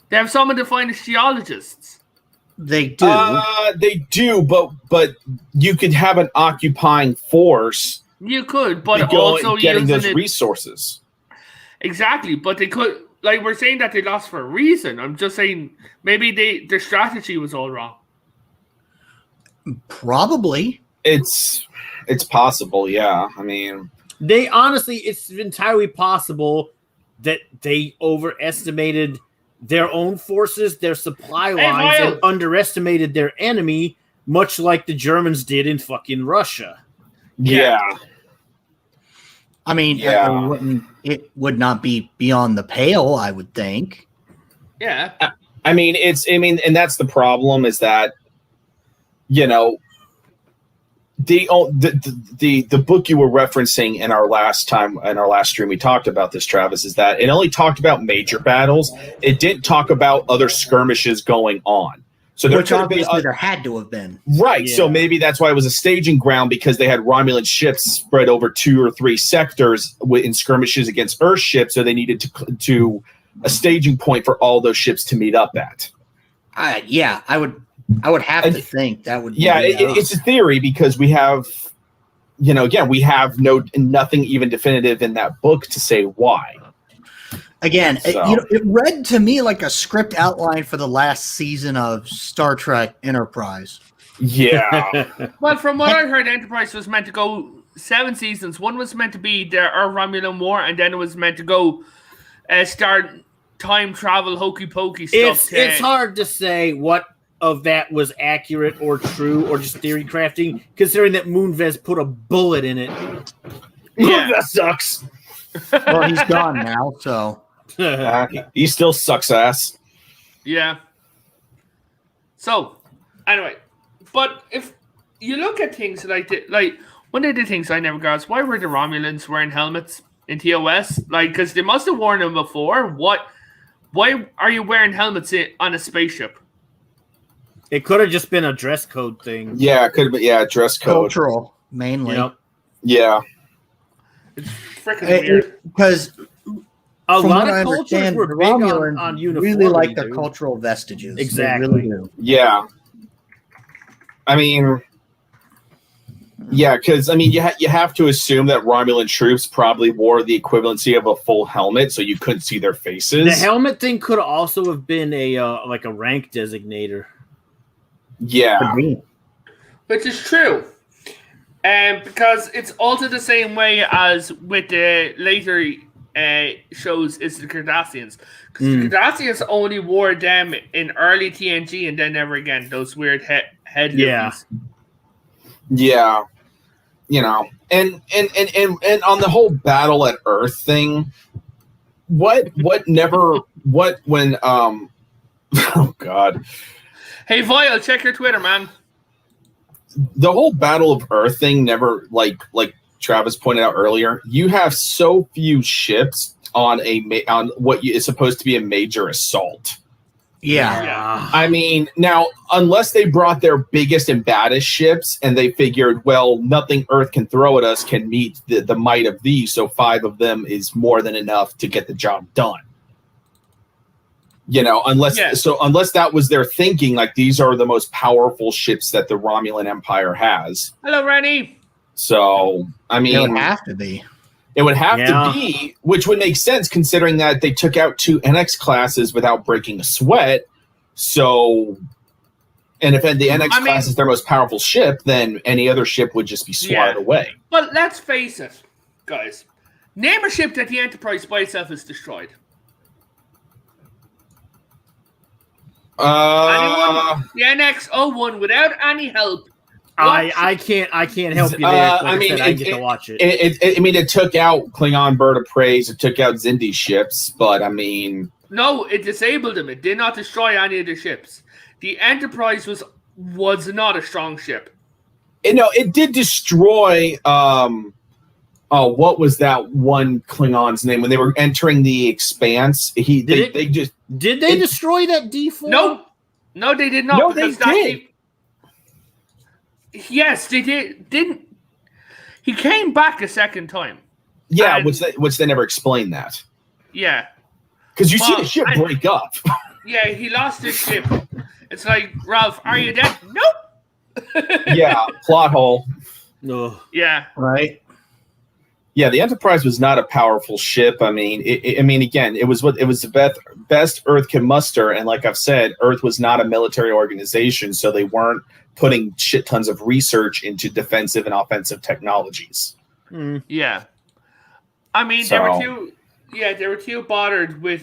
A: They have some of the finest geologists.
B: They do.
C: They do, but you could have an occupying force.
A: You could, but also
C: getting those resources.
A: Exactly, but they could. Like we're saying that they lost for a reason. I'm just saying maybe their strategy was all wrong.
B: Probably.
C: It's possible, yeah. I mean,
E: they honestly, it's entirely possible that they overestimated their own forces, their supply lines, and underestimated their enemy, much like the Germans did in fucking Russia.
C: Yeah.
B: I mean, it would not be beyond the pale, I would think.
A: Yeah.
C: I mean, and that's the problem is that, you know, the book you were referencing in our last stream we talked about this, Travis, is that it only talked about major battles. It didn't talk about other skirmishes going on. So there
B: Which obviously there had to have been.
C: Right.
E: Yeah.
C: So maybe that's why it was a staging ground, because they had Romulan ships spread over 2 or 3 sectors in skirmishes against Earth ships. So they needed to a staging point for all those ships to meet up at.
B: I would have to think that would be.
C: Yeah, it's a theory because we have, you know, again, we have nothing even definitive in that book to say why.
B: Again, it read to me like a script outline for the last season of Star Trek Enterprise.
C: Yeah.
A: Well, from what I heard, Enterprise was meant to go 7 seasons. One was meant to be the Earth Romulan War, and then it was meant to go start time travel, hokey pokey stuff.
E: It's hard to say what of that was accurate or true or just theory crafting, considering that Moonves put a bullet in it.
A: Yeah.
C: That sucks.
B: Well, he's gone now, so.
C: He still sucks ass.
A: Yeah. So, anyway, but if you look at things like one of the things I never got is why were the Romulans wearing helmets in TOS? Like, because they must have worn them before. Why are you wearing helmets on a spaceship?
E: It could have just been a dress code thing.
C: Yeah, it could have been. Yeah, dress code.
B: Cultural, mainly.
E: Yep.
C: Yeah.
A: It's freaking weird.
B: Because
E: A
B: from
E: lot
B: what I
E: of cultures
B: understand,
E: were
B: the
E: big
B: Romulans
E: on
B: really
E: uniformity,
B: like their
E: dude.
B: cultural vestiges.
E: Exactly.
B: They really do.
C: Yeah. I mean, yeah, because I mean, you have to assume that Romulan troops probably wore the equivalency of a full helmet, so you couldn't see their faces.
E: The helmet thing could also have been a like a rank designator.
C: Yeah.
A: Which is true. Because it's also the same way as with the later shows is the Cardassians. Because the Cardassians only wore them in early TNG and then never again. Those weird head loopies.
C: Yeah. You know, and on the whole battle at Earth thing, when oh god.
A: Hey Voyle, check your Twitter, man.
C: The whole Battle of Earth thing never, like Travis pointed out earlier, you have so few ships on what is supposed to be a major assault.
B: Yeah.
C: I mean, now, unless they brought their biggest and baddest ships and they figured, well, nothing Earth can throw at us can meet the might of these, so 5 of them is more than enough to get the job done. You know, unless that was their thinking, like these are the most powerful ships that the Romulan Empire has.
A: Hello, Rennie.
C: So, I mean,
B: it would have to be.
C: It would have to be, which would make sense considering that they took out 2 NX classes without breaking a sweat. So, and if the NX class is their most powerful ship, then any other ship would just be swatted away.
A: But let's face it, guys. Name a ship that the Enterprise by itself is destroyed. Anyone? The NX-01 without any help.
E: I can't help you there. I didn't get to watch it.
C: It took out Klingon Bird of Prey, it took out Xindi ships, but I mean,
A: no, it disabled them. It did not destroy any of the ships. The Enterprise was not a strong ship.
C: It did destroy. What was that one Klingon's name when they were entering the Expanse? Did they
E: destroy that D4?
A: No, they did not.
C: No, they did.
A: Yes, they did. Didn't he came back a second time?
C: Yeah, which they never explained that.
A: Yeah,
C: because you see the ship break up.
A: Yeah, he lost his ship. It's like, Ralph, are you dead? Nope.
C: Yeah, plot hole.
E: No.
A: Yeah.
B: Right.
C: Yeah, the Enterprise was not a powerful ship. I mean, again, it was the best Earth can muster, and like I've said, Earth was not a military organization, so they weren't putting shit tons of research into defensive and offensive technologies.
A: Yeah, I mean, they were too bothered with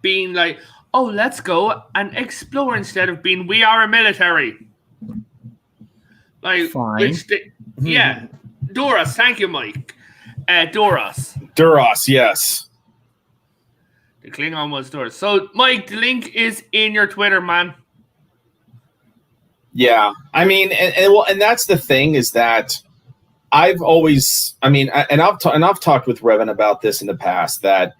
A: being like, oh, let's go and explore instead of being we are a military. Like,
B: fine.
A: Yeah. Duras, thank you, Mike. Duras,
C: yes.
A: The Klingon was Duras. So, Mike, the link is in your Twitter, man.
C: Yeah, I mean, and that's the thing is that I've always, I mean, and I've talked with Revan about this in the past that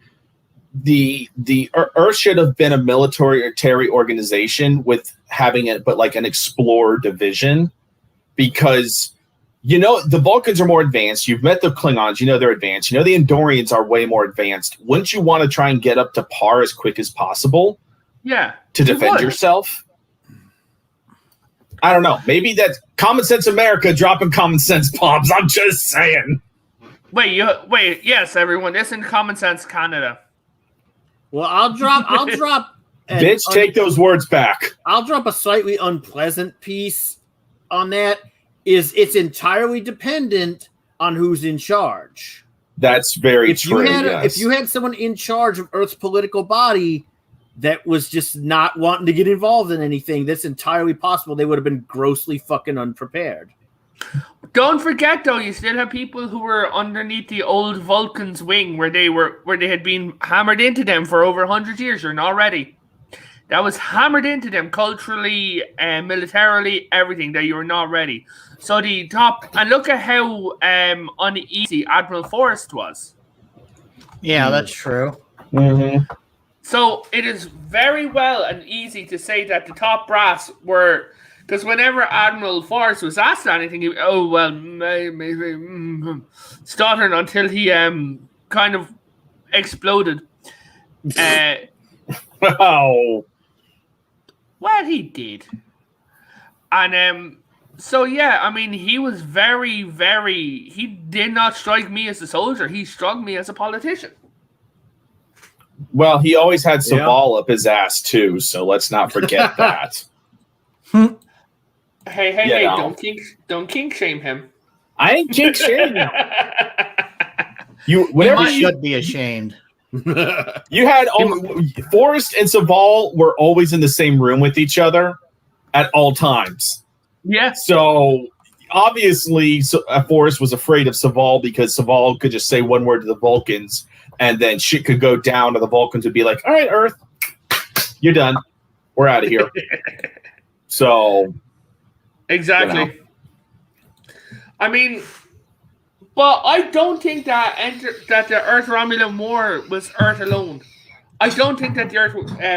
C: the Earth should have been a military organization with having it, but like an explorer division, because. The Vulcans are more advanced. You've met the Klingons. They're advanced. The Andorians are way more advanced. Wouldn't you want to try and get up to par as quick as possible?
A: Yeah.
C: To defend yourself? I don't know. Maybe that's Common Sense America dropping common sense bombs. I'm just saying.
A: Wait. Yes, everyone. Listen to Common Sense Canada.
E: Well, I'll drop.
C: Bitch, take those words back.
E: I'll drop a slightly unpleasant piece on that. It's entirely dependent on who's in charge.
C: That's very true.
E: If you had someone in charge of Earth's political body that was just not wanting to get involved in anything, that's entirely possible. They would have been grossly fucking unprepared.
A: Don't forget, though, you still have people who were underneath the old Vulcan's wing, where they had been hammered into them for over 100 years. They're not ready. That was hammered into them culturally and militarily, everything, that you were not ready. So the top, and look at how uneasy Admiral Forrest was.
B: Yeah, that's true.
C: Mm-hmm.
A: So it is very well and easy to say that the top brass were, because whenever Admiral Forrest was asked anything, he, maybe stuttering until he kind of exploded.
C: Oh.
A: Well, he did. And so yeah, I mean, he was very, very. He did not strike me as a soldier. He struck me as a politician.
C: Well, he always had Saval up his ass too, so let's not forget that.
A: Hey! Don't kink shame him.
C: I ain't kink shaming.
B: You should be ashamed.
C: You had Forrest and Saval were always in the same room with each other at all times.
A: Yeah.
C: So obviously, Forrest was afraid of Saval because Saval could just say one word to the Vulcans, and then shit could go down, and the Vulcans would be like, "All right, Earth, you're done. We're out of here." So
A: exactly.
C: You know.
A: I mean, but I don't think that the Earth Romulan War was Earth alone. I don't think that the Earth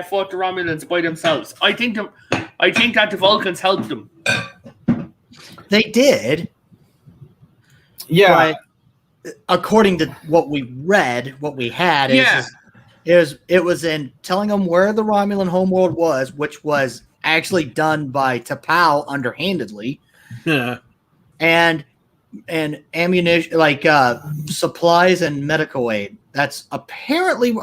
A: fought the Romulans by themselves. I think that the Vulcans helped them.
B: They did.
C: Yeah.
B: But according to what we read, what we had it was in telling them where the Romulan homeworld was, which was actually done by T'Pau underhandedly.
E: Yeah.
B: And ammunition, like supplies and medical aid. That's apparently.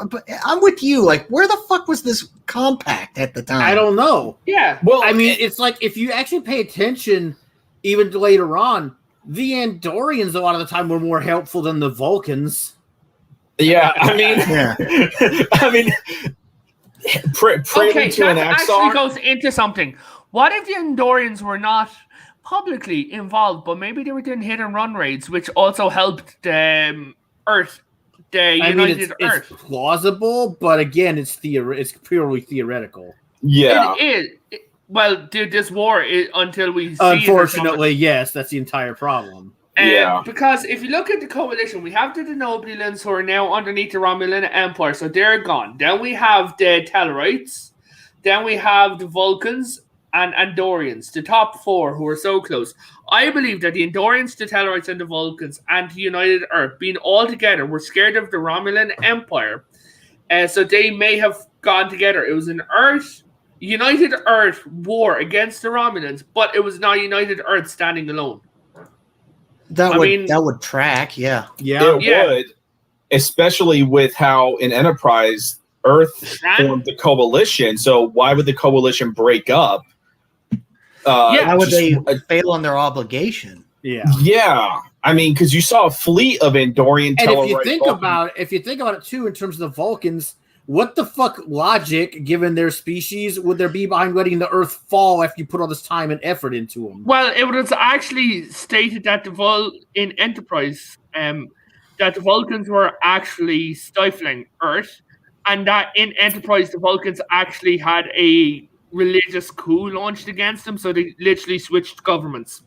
B: I'm with you. Like, where the fuck was this compact at the time?
E: I don't know.
A: Yeah.
E: Well, I mean, it's like if you actually pay attention, even later on, the Andorians a lot of the time were more helpful than the Vulcans.
C: Yeah, I mean, I mean,
A: okay, that actually goes into something. What if the Andorians were not publicly involved, but maybe they were doing hit and run raids, which also helped the Earth, the United Earth?
E: It's plausible, but again, it's purely theoretical.
C: Yeah,
A: it is. Well, dude, this war until we see
E: unfortunately, yes, that's the entire problem.
A: Because if you look at the coalition, we have the Denobulans who are now underneath the Romulan Empire, so they're gone. Then we have the Tellarites. Then we have the Vulcans and Andorians, the top four who are so close. I believe that the Andorians, the Tellarites, and the Vulcans and the United Earth, being all together, were scared of the Romulan Empire. So they may have gone together. It was an United Earth war against the Romulans, but it was not United Earth standing alone.
B: That would track, yeah.
C: It would, especially with how in Enterprise Earth formed the coalition. So why would the coalition break up?
B: How would they fail on their obligation?
C: Yeah. I mean, because you saw a fleet of Andorian.
E: And if you think about it too, in terms of the Vulcans, what the fuck logic, given their species, would there be behind letting the Earth fall after you put all this time and effort into them?
A: Well, it was actually stated that in Enterprise, that the Vulcans were actually stifling Earth, and that in Enterprise the Vulcans actually had a religious coup launched against them, so they literally switched governments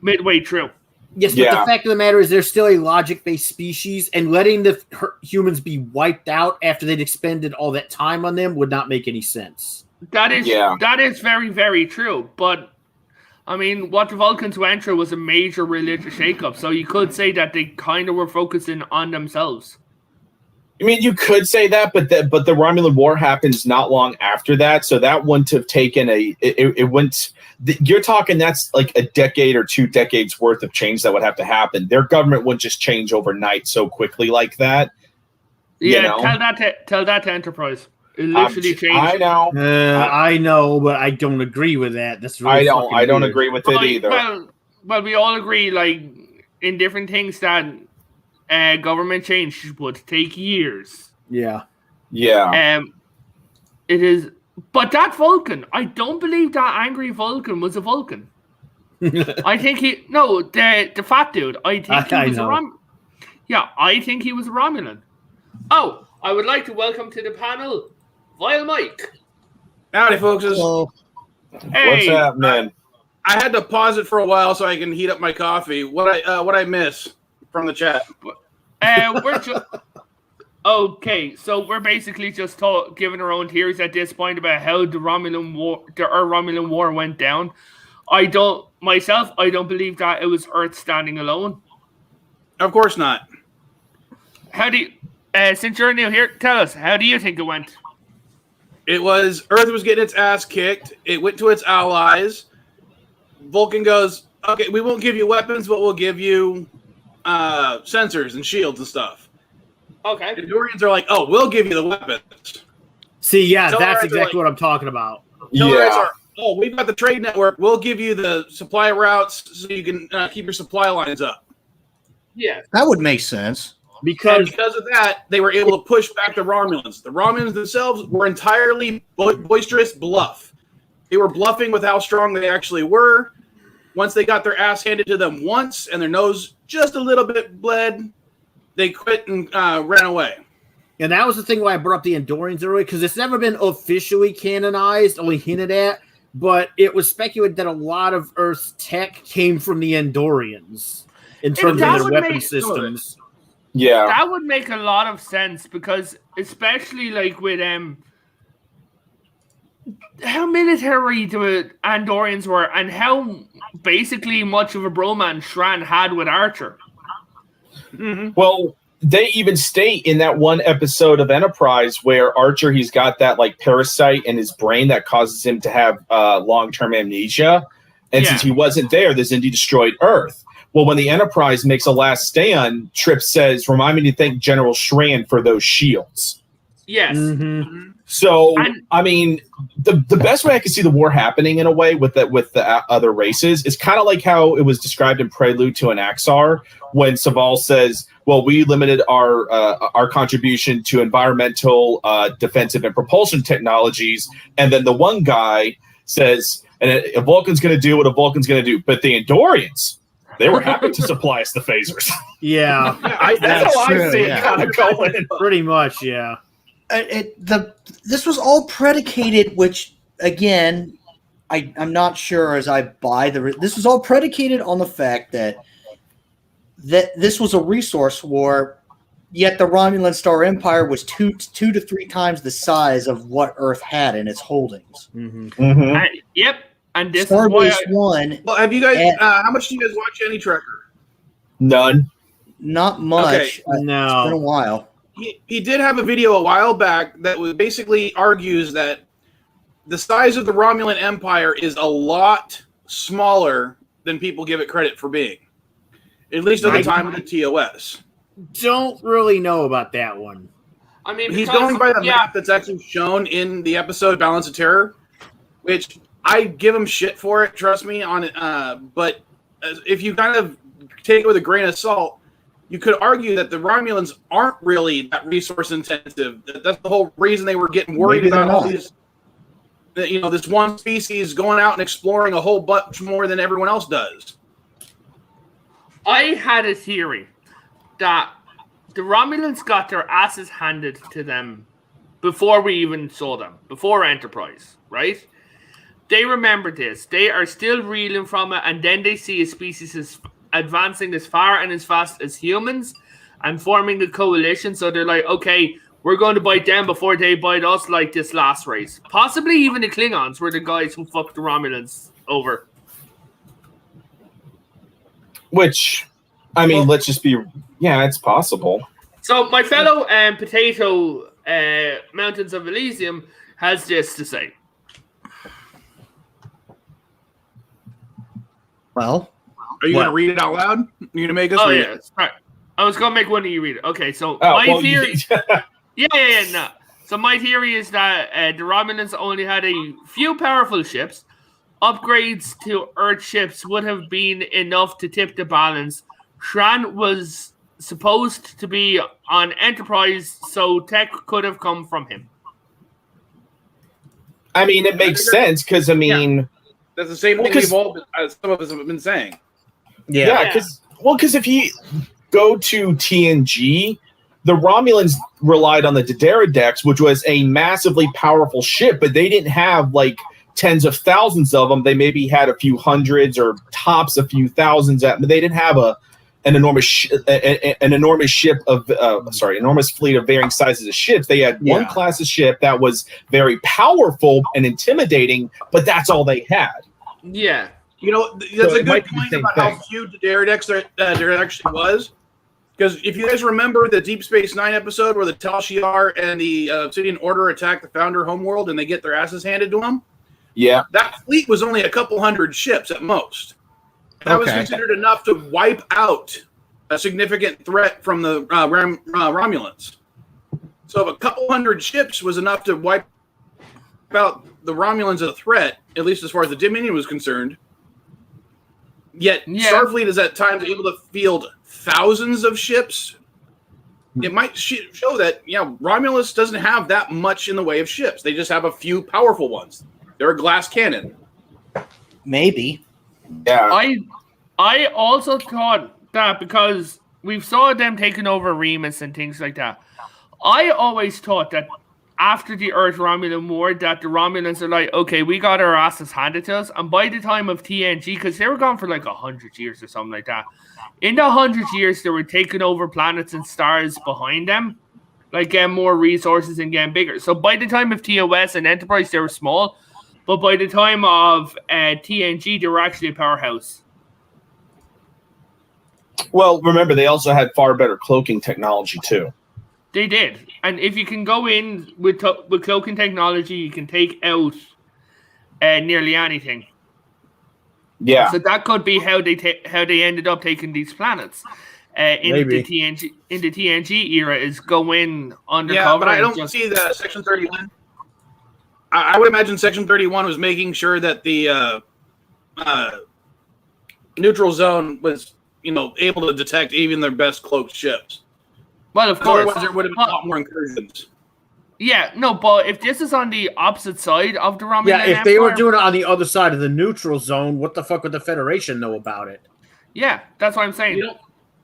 A: midway through.
E: Yes, but the fact of the matter is there's still a logic-based species, and letting the humans be wiped out after they'd expended all that time on them would not make any sense.
A: That is very, very true. But, I mean, what the Vulcans went through was a major religious shakeup, so you could say that they kind of were focusing on themselves.
C: I mean, you could say that, but the Romulan War happens not long after that, so that wouldn't have taken it wouldn't. You're talking that's like a decade or 2 decades worth of change that would have to happen. Their government wouldn't just change overnight so quickly like that.
A: Yeah, tell that to Enterprise. It literally changed.
C: I know.
E: I know, but I don't agree with that. That's really
C: I don't agree with it either.
A: Well, we all agree, like in different things that government change would take years.
E: Yeah.
A: It is. But that Vulcan, I don't believe that angry Vulcan was a Vulcan. I think the fat dude. I think he was a Romulan. Yeah, I think he was a Romulan. Oh, I would like to welcome to the panel, Vile Mike.
F: Howdy, folks.
B: Hello.
A: Hey,
C: what's up, man?
F: I had to pause it for a while so I can heat up my coffee. What I miss from the chat?
A: We're just. Okay, so we're basically just giving our own theories at this point about how the Romulan War went down. I don't believe that it was Earth standing alone.
F: Of course not.
A: How do you, since you're new here, tell us, how do you think it went?
F: It was Earth was getting its ass kicked. It went to its allies. Vulcan goes, okay, we won't give you weapons, but we'll give you sensors and shields and stuff.
A: Okay.
F: The Andorians are like, oh, we'll give you the weapons.
E: See, yeah,
F: Tellarians
E: that's
F: are
E: exactly what I'm talking about.
F: Tellarians are, oh, we've got the trade network. We'll give you the supply routes so you can keep your supply lines up.
A: Yeah.
B: That would make sense.
F: Because of that, they were able to push back the Romulans. The Romulans themselves were entirely boisterous bluff. They were bluffing with how strong they actually were. Once they got their ass handed to them once and their nose just a little bit bled, they quit and ran away.
E: And that was the thing why I brought up the Andorians earlier, because it's never been officially canonized, only hinted at, but it was speculated that a lot of Earth's tech came from the Andorians in terms of their weapon systems.
C: Yeah.
A: That would make a lot of sense because, especially like with how military the Andorians were and how basically much of a bromance Shran had with Archer.
F: Mm-hmm.
C: Well, they even state in that one episode of Enterprise where Archer, he's got that like parasite in his brain that causes him to have long-term amnesia. And since he wasn't there, the Xindi destroyed Earth. Well, when the Enterprise makes a last stand, Trip says, remind me to thank General Shran for those shields.
A: Yes.
E: Mm-hmm.
C: So, I mean, the best way I can see the war happening in a way with the other races is kind of like how it was described in Prelude to an Axar when Saval says, well, we limited our contribution to environmental, defensive, and propulsion technologies. And then the one guy says, and a Vulcan's going to do what a Vulcan's going to do. But the Andorians, they were happy to supply us the phasers.
E: Yeah.
C: That's how I see it kind of going.
E: Pretty much, yeah.
B: This was all predicated, which again, I'm not sure as I buy this was all predicated on the fact that this was a resource war, yet the Romulan Star Empire was two to three times the size of what Earth had in its holdings.
E: Mm-hmm.
C: Mm-hmm.
A: Yep. And this
B: Starbase
A: is why
B: One.
F: Well, have you guys? How much do you guys watch Any Tracker?
C: None.
B: Not much.
F: Okay.
B: It's been
E: No.
B: a while.
F: He did have a video a while back that basically argues that the size of the Romulan Empire is a lot smaller than people give it credit for being, at least at the time of the TOS.
E: Don't really know about that one.
A: I mean,
F: He's going by the map that's actually shown in the episode Balance of Terror, which I give him shit for it, trust me, on it. But if you kind of take it with a grain of salt, you could argue that the Romulans aren't really that resource intensive. That's the whole reason they were getting worried
B: Maybe
F: about all
B: not.
F: these, this one species going out and exploring a whole bunch more than everyone else does.
A: I had a theory that the Romulans got their asses handed to them before we even saw them, before Enterprise, right? They remember this. They are still reeling from it, and then they see a species as advancing as far and as fast as humans and forming a coalition. So they're like, okay, we're going to bite them before they bite us like this last race. Possibly even the Klingons were the guys who fucked the Romulans over.
C: Which, I mean, let's just be, it's possible.
A: So my fellow potato Mountains of Elysium has this to say.
B: Well,
F: Are you going to read it out loud? You're going to make us read it?
A: Right. I was going to make one of you read it. Okay, so theory... No. So my theory is that the Romulans only had a few powerful ships. Upgrades to Earth ships would have been enough to tip the balance. Shran was supposed to be on Enterprise, so tech could have come from him.
C: I mean, it makes sense because,
F: That's the same thing some of us have been saying.
C: Yeah, because if you go to TNG, the Romulans relied on the Dideridex, which was a massively powerful ship, but they didn't have like tens of thousands of them. They maybe had a few hundreds or tops a few thousands. But they didn't have an enormous enormous fleet of varying sizes of ships. They had one class of ship that was very powerful and intimidating, but that's all they had.
A: Yeah.
F: That's a good point about how few Dideridex there actually was. Because if you guys remember the Deep Space Nine episode where the Tal Shiar and the Obsidian Order attack the Founder homeworld and they get their asses handed to them,
C: Yeah.
F: that fleet was only a couple hundred ships at most. That was considered enough to wipe out a significant threat from the Romulans. So if a couple hundred ships was enough to wipe out the Romulans as a threat, at least as far as the Dominion was concerned, yet Starfleet is at times able to field thousands of ships, it might show that Romulus doesn't have that much in the way of ships. They just have a few powerful ones. They're a glass cannon.
B: Maybe.
C: Yeah.
A: I also thought that because we saw them taking over Remus and things like that. I always thought that after the Earth Romulan War, that the Romulans are like, okay, we got our asses handed to us. And by the time of TNG, because they were gone for like 100 years or something like that, in the 100 years, they were taking over planets and stars behind them, like getting more resources and getting bigger. So by the time of TOS and Enterprise, they were small. But by the time of TNG, they were actually a powerhouse.
C: Well, remember, they also had far better cloaking technology, too.
A: They did. And if you can go in with cloaking technology, you can take out nearly anything.
C: Yeah.
A: So that could be how they ended up taking these planets. In the TNG era is go in undercover.
F: Yeah, but I don't see the Section 31. I would imagine Section 31 was making sure that the neutral zone was, able to detect even their best cloaked ships.
A: Well, of course.
F: Otherwise, there would have been a lot more incursions.
A: Yeah, no, but if this is on the opposite side of the Romulan
E: Yeah, if
A: Empire,
E: they were doing it on the other side of the neutral zone, what the fuck would the Federation know about it?
A: Yeah, that's what I'm saying.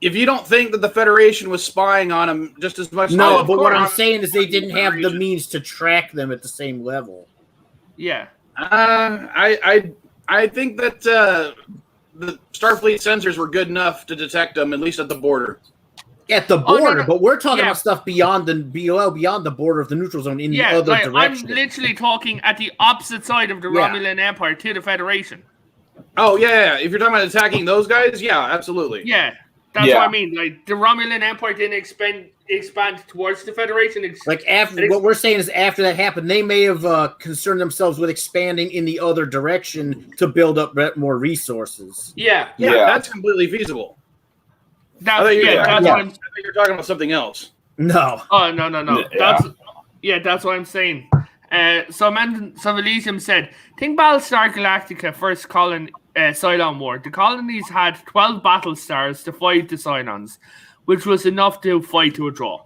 F: If you don't think that the Federation was spying on them just as much,
E: no, but what I'm saying is they didn't have the means to track them at the same level.
A: Yeah.
F: I think that the Starfleet sensors were good enough to detect them, at least at the border.
E: At the border,
A: no.
E: But we're talking about stuff beyond the border of the neutral zone in the other direction.
A: I'm literally talking at the opposite side of the Romulan Empire to the Federation.
F: Oh, yeah. If you're talking about attacking those guys, yeah, absolutely.
A: Yeah, that's what I mean. Like, the Romulan Empire didn't expand towards the Federation.
E: What we're saying is after that happened, they may have concerned themselves with expanding in the other direction to build up more resources.
A: Yeah,
F: that's completely feasible.
A: I
F: thought you were talking about something else.
E: No.
A: Oh, no. That's what I'm saying. So Elysium said, think Battlestar Galactica first Cylon War. The colonies had 12 battle stars to fight the Cylons, which was enough to fight to a draw.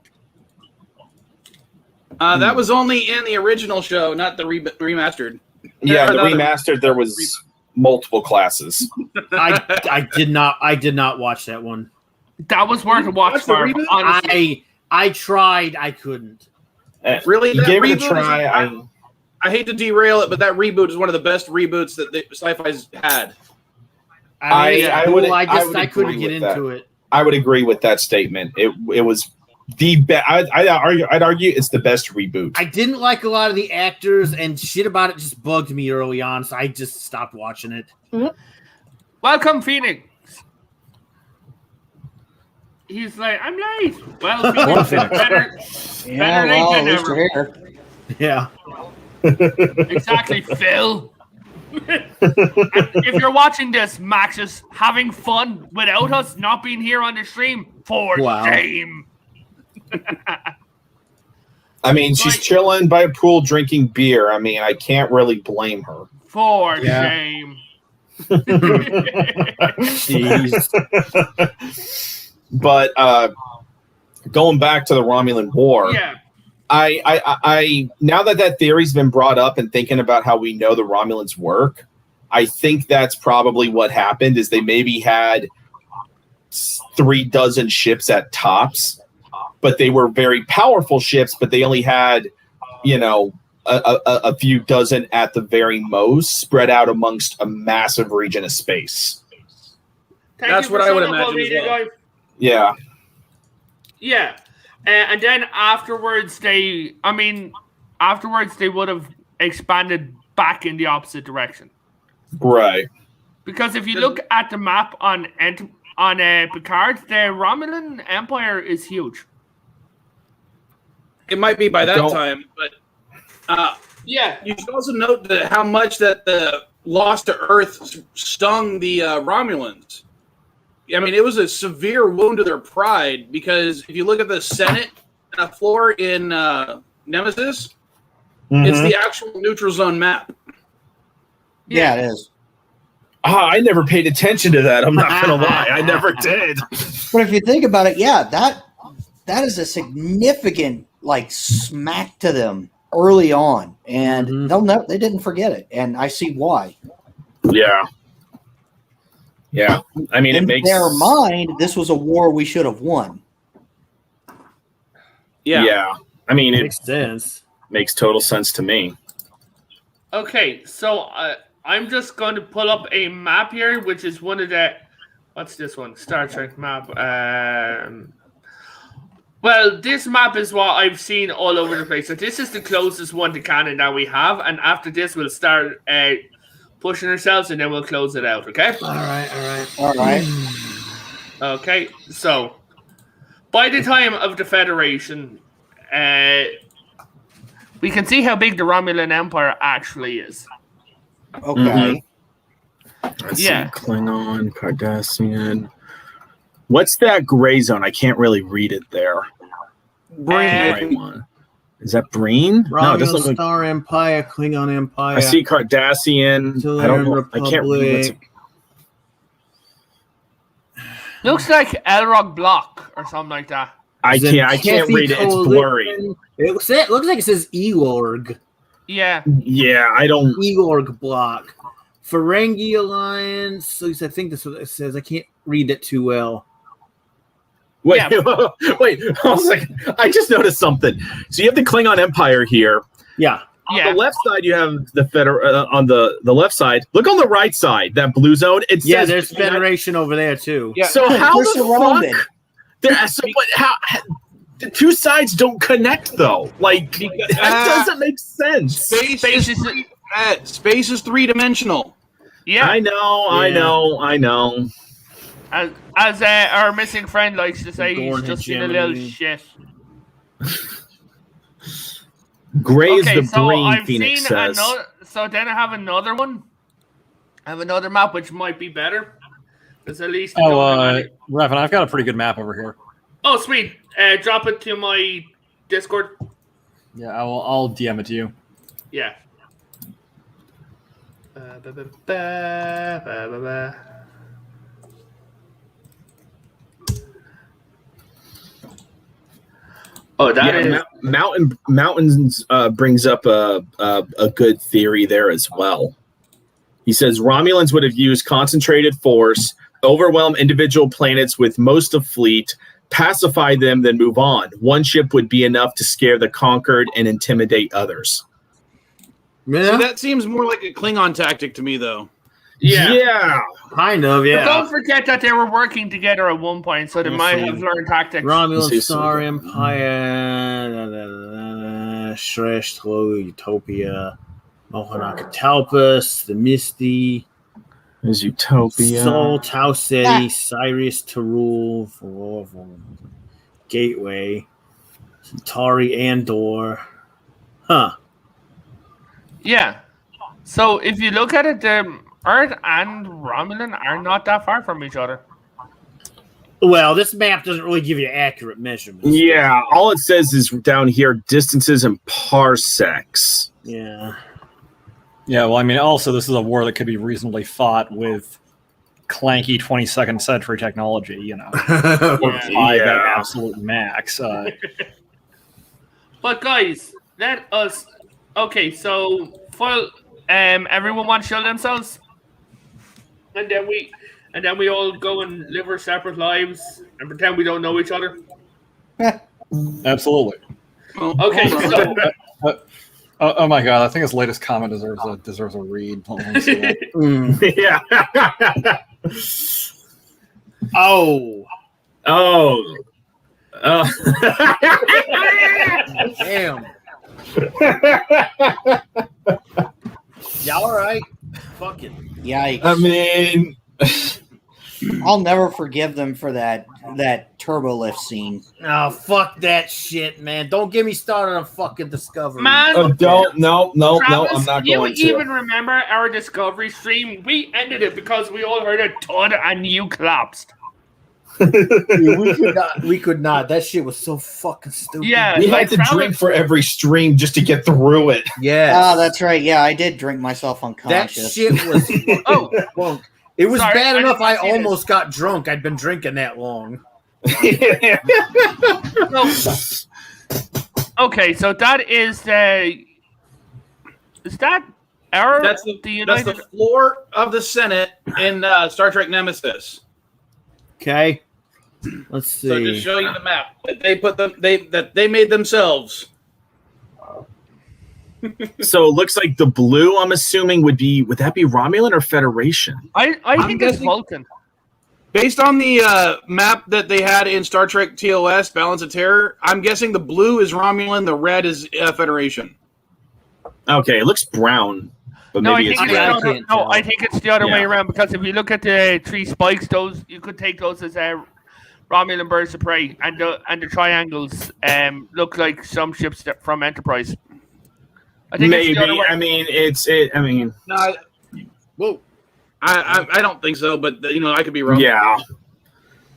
F: That was only in the original show, not the remastered.
C: Yeah, the remastered, there was multiple classes.
E: I did not watch that one.
A: That was worth a watch for.
E: I tried. I couldn't.
F: Really?
C: You gave it a try.
F: I hate to derail it, but that reboot is one of the best reboots that the sci-fi's had.
E: I couldn't get into it.
C: I would agree with that statement. It was the best. I'd argue it's the best reboot.
E: I didn't like a lot of the actors, and shit about it just bugged me early on, so I just stopped watching it.
A: Mm-hmm. Welcome, Phoenix. He's like, I'm late. Well, Phoenix, better late than never.
E: Yeah.
A: Exactly, Phil. If you're watching this, Max is having fun without us not being here on the stream. For shame.
C: I mean, she's chilling by a pool drinking beer. I mean, I can't really blame her.
A: For shame.
E: Jeez.
C: But going back to the Romulan War, I now that theory's been brought up and thinking about how we know the Romulans work, I think that's probably what happened. Is they maybe had 36 ships at tops, but they were very powerful ships. But they only had, a few dozen at the very most, spread out amongst a massive region of space.
F: That's what I would imagine as well.
C: Yeah.
A: Yeah. And then afterwards they would have expanded back in the opposite direction.
C: Right.
A: Because if you look at the map on on Picard, the Romulan Empire is huge.
F: It might be by that time, but yeah, you should also note that how much that the loss to Earth stung the Romulans. I mean, it was a severe wound to their pride because if you look at the Senate floor in Nemesis, it's the actual neutral zone map.
B: Yeah, it is.
C: I never paid attention to that. I'm not going to lie. I never did.
B: But if you think about it, yeah, that is a significant smack to them early on, and they didn't forget it, and I see why.
C: Yeah. I mean,
B: in their mind, this was a war we should have won.
C: Yeah. I mean, it
E: Makes sense.
C: Makes total sense to me.
A: Okay, so I'm just going to pull up a map here, which is one of the... What's this one? Star Trek map. Well, this map is what I've seen all over the place. So this is the closest one to canon that we have, and after this, we'll start pushing ourselves, and then we'll close it out, okay?
E: All right.
A: Okay, so by the time of the Federation, we can see how big the Romulan Empire actually is.
B: Okay.
C: Let's see, Klingon, Cardassian. What's that gray zone? I can't really read it there.
F: Breen.
C: One. Is that Breen? No, it doesn't look like...
E: Star Empire, Klingon Empire.
C: I see Cardassian. I don't know. I can't read what's...
A: Looks like Elrog Block or something like that.
C: I can't read it. It's blurry.
E: It looks like it says Elorg.
A: Yeah.
C: Yeah, I don't...
E: Elorg Block. Ferengi Alliance. At least I think that's what it says. I can't read it too well.
C: Wait, wait. I was like, I just noticed something. So you have the Klingon Empire here.
E: Yeah.
C: On the left side, you have the on the left side. Look on the right side, that blue zone. It says
E: there's Federation over there too.
C: Yeah. So how the fuck? How the two sides don't connect though? That doesn't make sense.
F: Space is 3-dimensional.
A: Yeah,
C: I know.
A: As our missing friend likes to say, he's just in a little shit.
C: Gray is the brain, Phoenix says.
A: So then I have another one. I have another map which might be better. Because at least...
D: Revan, I've got a pretty good map over here.
A: Oh, sweet. Drop it to my Discord.
D: Yeah, I'll DM it to you.
A: Yeah. Oh, that is...
C: Mountains brings up a good theory there as well. He says Romulans would have used concentrated force, overwhelm individual planets with most of fleet, pacify them, then move on. One ship would be enough to scare the conquered and intimidate others.
E: Yeah.
F: So that seems more like a Klingon tactic to me, though.
C: Yeah.
E: Kind of, yeah.
A: But don't forget that they were working together at one point, so they might have learned tactics.
E: Romulan Star Empire, Shrestro, Utopia, Mohanakatalpus, the Misty,
C: There's Utopia,
E: Sol, Tau Ceti, Sirius Tarul, Gateway, Centauri, Andor. Huh.
A: Yeah. So if you look at it, Earth and Romulan are not that far from each other.
E: Well, this map doesn't really give you accurate measurements.
C: Yeah, all it says is down here distances and parsecs.
E: Yeah.
D: Yeah, well, I mean, also, this is a war that could be reasonably fought with clanky 22nd century technology, you know. At absolute max.
A: But, guys, let us... Okay, so, everyone want to show themselves? And then we all go and live our separate lives and pretend we don't know each other?
D: Absolutely.
A: Okay, so...
D: Oh my god! I think his latest comment deserves a read.
C: Yeah.
E: Oh. Damn. Yeah, all right. Fuck it.
B: Yikes.
C: I mean,
B: I'll never forgive them for that turbo lift scene.
E: Oh, fuck that shit, man. Don't get me started on fucking Discovery.
A: Man,
C: No,
A: Travis,
C: I'm not
A: you
C: going to.
A: even remember our Discovery stream? We ended it because we all heard a thud and you collapsed.
E: We could not. That shit was so fucking stupid.
A: Yeah,
C: We
A: like
C: had to drink for every stream just to get through it.
E: Yeah.
B: Oh, that's right. Yeah, I did drink myself
E: That
B: unconscious.
E: shit was
A: Oh,
E: well, it was
A: Sorry,
E: bad
A: I
E: enough
A: didn't
E: I
A: see
E: almost got drunk. I'd been drinking that long.
A: okay, so that is the. Is that our
F: That's
A: the
F: the
A: United?
F: floor of the Senate in Star Trek Nemesis.
E: Okay. Let's see.
F: So just show you the map that they put them that they made themselves.
C: So it looks like the blue, I'm assuming, would that be Romulan or Federation?
A: I think it's
F: guessing-
A: Vulcan.
F: Based on the map that they had in Star Trek TOS, Balance of Terror, I'm guessing the blue is Romulan, the red is Federation.
C: Okay, it looks brown, but
A: No, I
C: maybe
A: think
C: it's
A: it's
E: I
A: the
E: can't
A: other, no.
E: tell.
A: I think it's the other way
C: Yeah.
A: around because if you look at the three spikes, those you could take those as Romulan birds of prey, and the triangles look like some ships from Enterprise. I think it's the other
C: maybe.
A: way.
C: I mean,
F: No,
E: Whoa.
F: I don't think so, but I could be wrong.
C: yeah.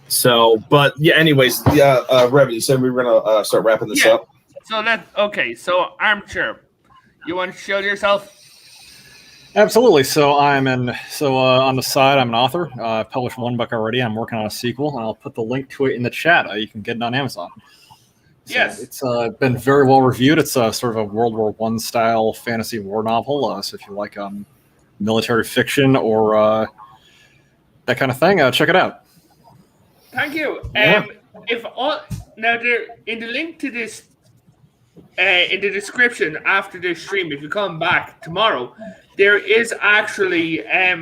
C: So, but yeah. Anyways, Rev, you said we were gonna start wrapping this
A: Yeah.
C: up.
A: So armchair. You want to show yourself?
D: Absolutely. So on the side, I'm an author. I've published one book already. I'm working on a sequel, and I'll put the link to it in the chat. You can get it on Amazon. So
A: Yes.
D: It's been very well reviewed. It's sort of a World War I style fantasy war novel. So if you like military fiction or that kind of thing, check it out.
A: Thank you.
C: Yeah.
A: In the link to this, in the description after this stream, if you come back tomorrow, there is actually a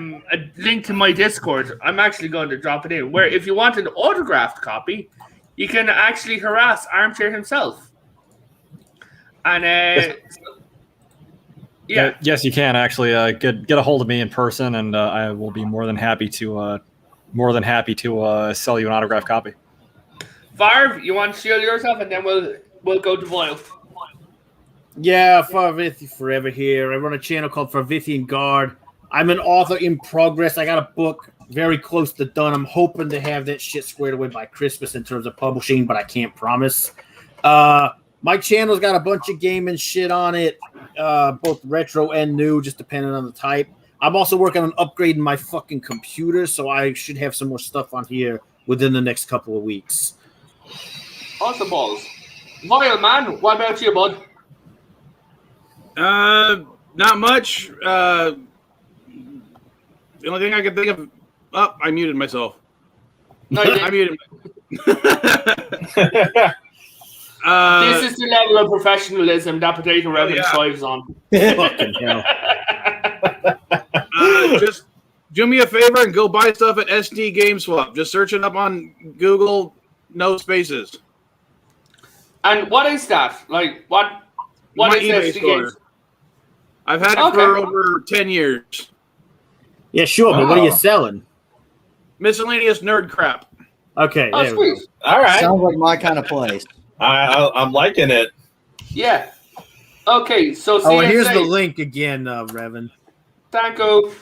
A: link to my Discord. I'm actually going to drop it in, where if you want an autographed copy, you can actually harass Armchair himself. And yeah,
D: Yes, you can actually get a hold of me in person, and I will be more than happy to sell you an autographed copy.
A: Varv, you want to shield yourself, and then we'll go to Voil.
E: Yeah, Farvithi forever here. I run a channel called Farvithian Guard. I'm an author in progress. I got a book very close to done. I'm hoping to have that shit squared away by Christmas in terms of publishing, but I can't promise. My channel's got a bunch of gaming shit on it, both retro and new, just depending on the type. I'm also working on upgrading my fucking computer, so I should have some more stuff on here within the next couple of weeks.
A: Awesome balls. Voil, man, what about you, bud?
F: Not much. The only thing I can think of. Oh, I muted myself.
A: No, you
F: I
A: didn't.
F: muted.
A: This is the level of professionalism that Potato Reverend
F: yeah.
A: thrives on.
E: Fucking hell.
F: Just do me a favor and go buy stuff at SD GameSwap. Just search it up on Google, no spaces.
A: And what is that? Like, what
F: My
A: is
F: eBay
A: this?
F: store. I've had it
A: Okay.
F: for over 10 years.
E: Yeah, sure, but what are you
A: Oh.
E: selling?
F: Miscellaneous nerd crap.
E: Okay,
A: Oh,
E: there we go.
A: sweet.
C: All right,
B: Sounds like my kind of place.
C: I'm liking it.
A: Yeah. Okay, so
E: Oh, and here's
A: CSA.
E: the link again, Revan.
A: Thank you.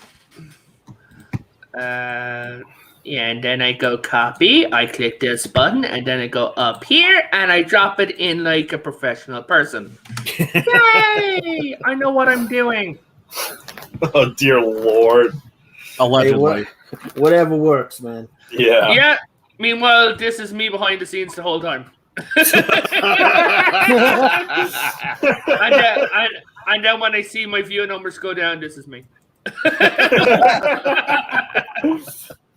A: Yeah, and then I go copy. I click this button, and then I go up here, and I drop it in like a professional person. Yay! I know what I'm doing.
C: Oh dear Lord.
D: Allegedly.
E: Whatever works, man.
C: Yeah.
A: Yeah. Meanwhile, this is me behind the scenes the whole time. And then when I see my view numbers go down, this is me.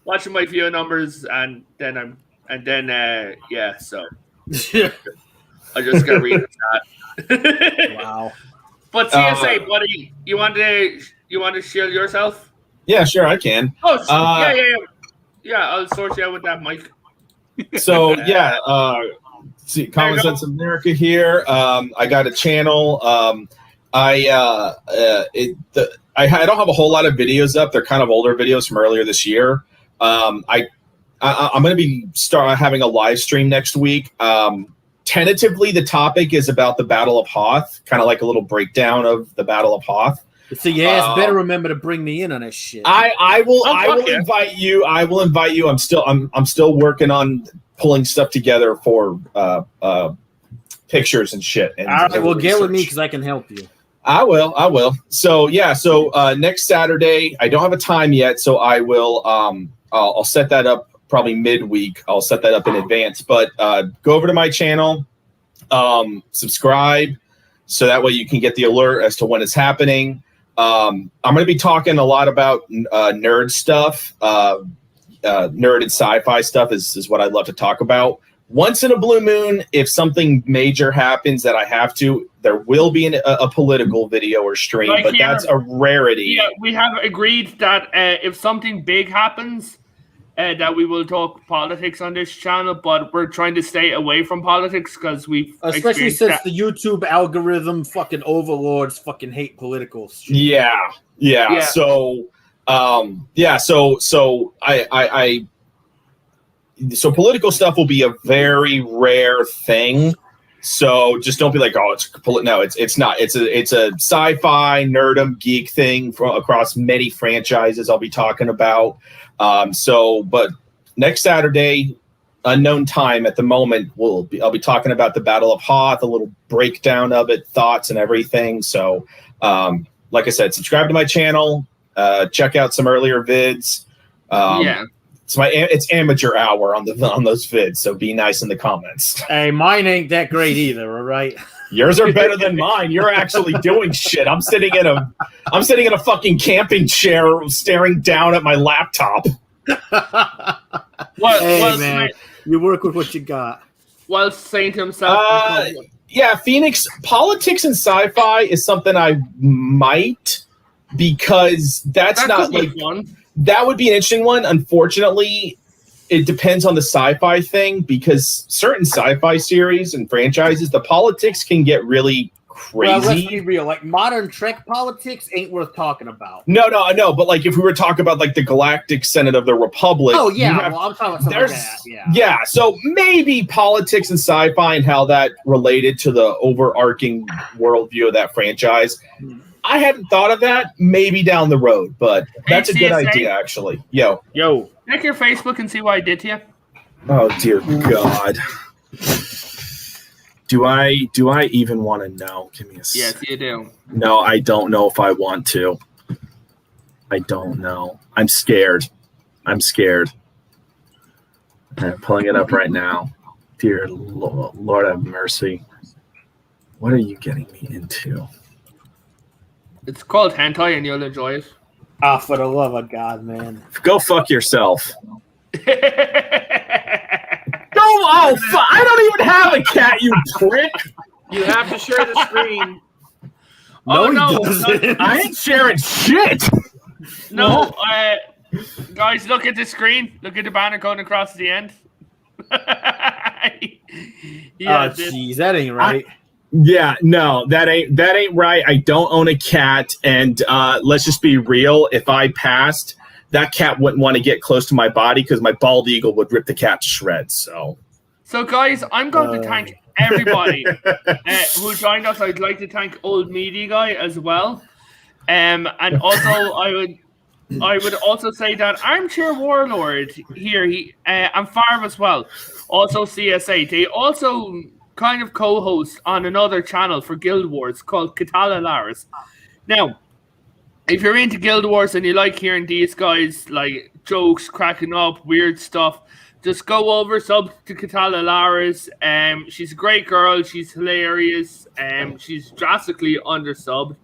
A: Watching my view numbers, and then yeah. So I just gotta read that.
E: Wow.
A: But CSA, buddy, you want to shield yourself?
C: Yeah, sure, I can.
A: Oh, yeah. I'll sort you out with that mic.
C: So yeah, see, Common Sense America here. I got a channel. I don't have a whole lot of videos up. They're kind of older videos from earlier this year. I I'm going to be having a live stream next week. Tentatively, the topic is about the Battle of Hoth, kind of like a little breakdown of the Battle of Hoth.
E: So your ass better remember to bring me in on this shit.
C: I will invite you. I will invite you. I'm still working on pulling stuff together for pictures and shit. And
E: all right, well, get with me because I can help you.
C: I will. So yeah. So next Saturday, I don't have a time yet, so I will. I'll set that up probably midweek. I'll set that up in advance. But go over to my channel, subscribe, so that way you can get the alert as to when it's happening. I'm going to be talking a lot about nerd stuff. Nerd and sci-fi stuff is what I'd love to talk about. Once in a blue moon, if something major happens that I have to, there will be a political video or stream, but that's a rarity.
A: Yeah, we have agreed that if something big happens, that we will talk politics on this channel, but we're trying to stay away from politics because
E: especially since the YouTube algorithm fucking overlords fucking hate political shit.
C: Yeah. So So political stuff will be a very rare thing. So just don't be like, oh, it's not. It's a sci-fi nerdum geek thing across many franchises I'll be talking about. But next Saturday, unknown time at the moment, I'll be talking about the Battle of Hoth, a little breakdown of it, thoughts and everything. So like I said, subscribe to my channel, check out some earlier vids. It's amateur hour on those vids, so be nice in the comments.
E: Hey, mine ain't that great either, all right?
C: Yours are better than mine. You're actually doing shit. I'm sitting in a fucking camping chair staring down at my laptop.
E: Man, you work with what you got.
A: Well, saying to himself,
C: Phoenix, politics and sci-fi is something I might, because that's not like
A: fun.
C: That would be an interesting one. Unfortunately, it depends on the sci-fi thing, because certain sci-fi series and franchises, the politics can get really crazy.
E: Well, let's be real. Like, modern Trek politics ain't worth talking about.
C: No, I know. But like, if we were talking about like the Galactic Senate of the Republic,
E: I'm talking about something like that.
C: Yeah. So maybe politics and sci-fi and how that related to the overarching worldview of that franchise. I hadn't thought of that. Maybe down the road, but that's a good idea, actually. Yo.
A: Check your Facebook and see what I did to you.
C: Oh dear God. Do I even want to know? Give me a second.
A: Yes, you do.
C: No, I don't know if I want to. I don't know. I'm scared. I'm pulling it up right now. Dear Lord have mercy. What are you getting me into?
A: It's called hentai, and you'll enjoy it.
E: Ah, for the love of God, man!
C: Go fuck yourself. I don't even have a cat, you prick.
F: You have to share the screen.
A: No,
C: I ain't sharing shit.
A: No, guys, look at the screen. Look at the banner going across the end.
E: Jeez, that ain't right.
C: That ain't right. I don't own a cat, and let's just be real. If I passed, that cat wouldn't want to get close to my body because my bald eagle would rip the cat to shreds. So
A: guys, I'm going to thank everybody who joined us. I'd like to thank Old Meaty Guy as well, and also I would also say that Armchair Warlord here, and Farv as well, also CSA. They also kind of co-host on another channel for Guild Wars called Katala Lars. Now, if you're into Guild Wars and you like hearing these guys like jokes, cracking up, weird stuff, just go over, sub to Katala Lars. She's a great girl. She's hilarious. She's drastically undersubbed.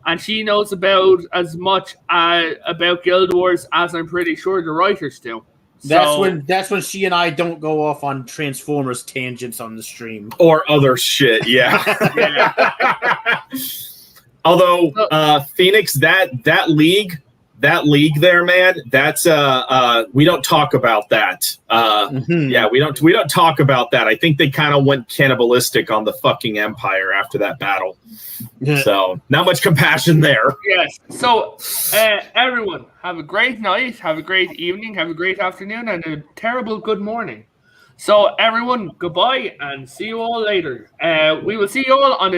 A: And she knows about as much about Guild Wars as I'm pretty sure the writers do.
E: That's when she and I don't go off on Transformers tangents on the stream
C: or other shit. Yeah. Although Phoenix, that league, that league there, man, that's we don't talk about that. Yeah, we don't talk about that. I think they kind of went cannibalistic on the fucking Empire after that battle. So not much compassion there.
A: Yes. So everyone, have a great night, have a great evening, have a great afternoon, and a terrible good morning. So everyone, goodbye and see you all later. We will see you all on the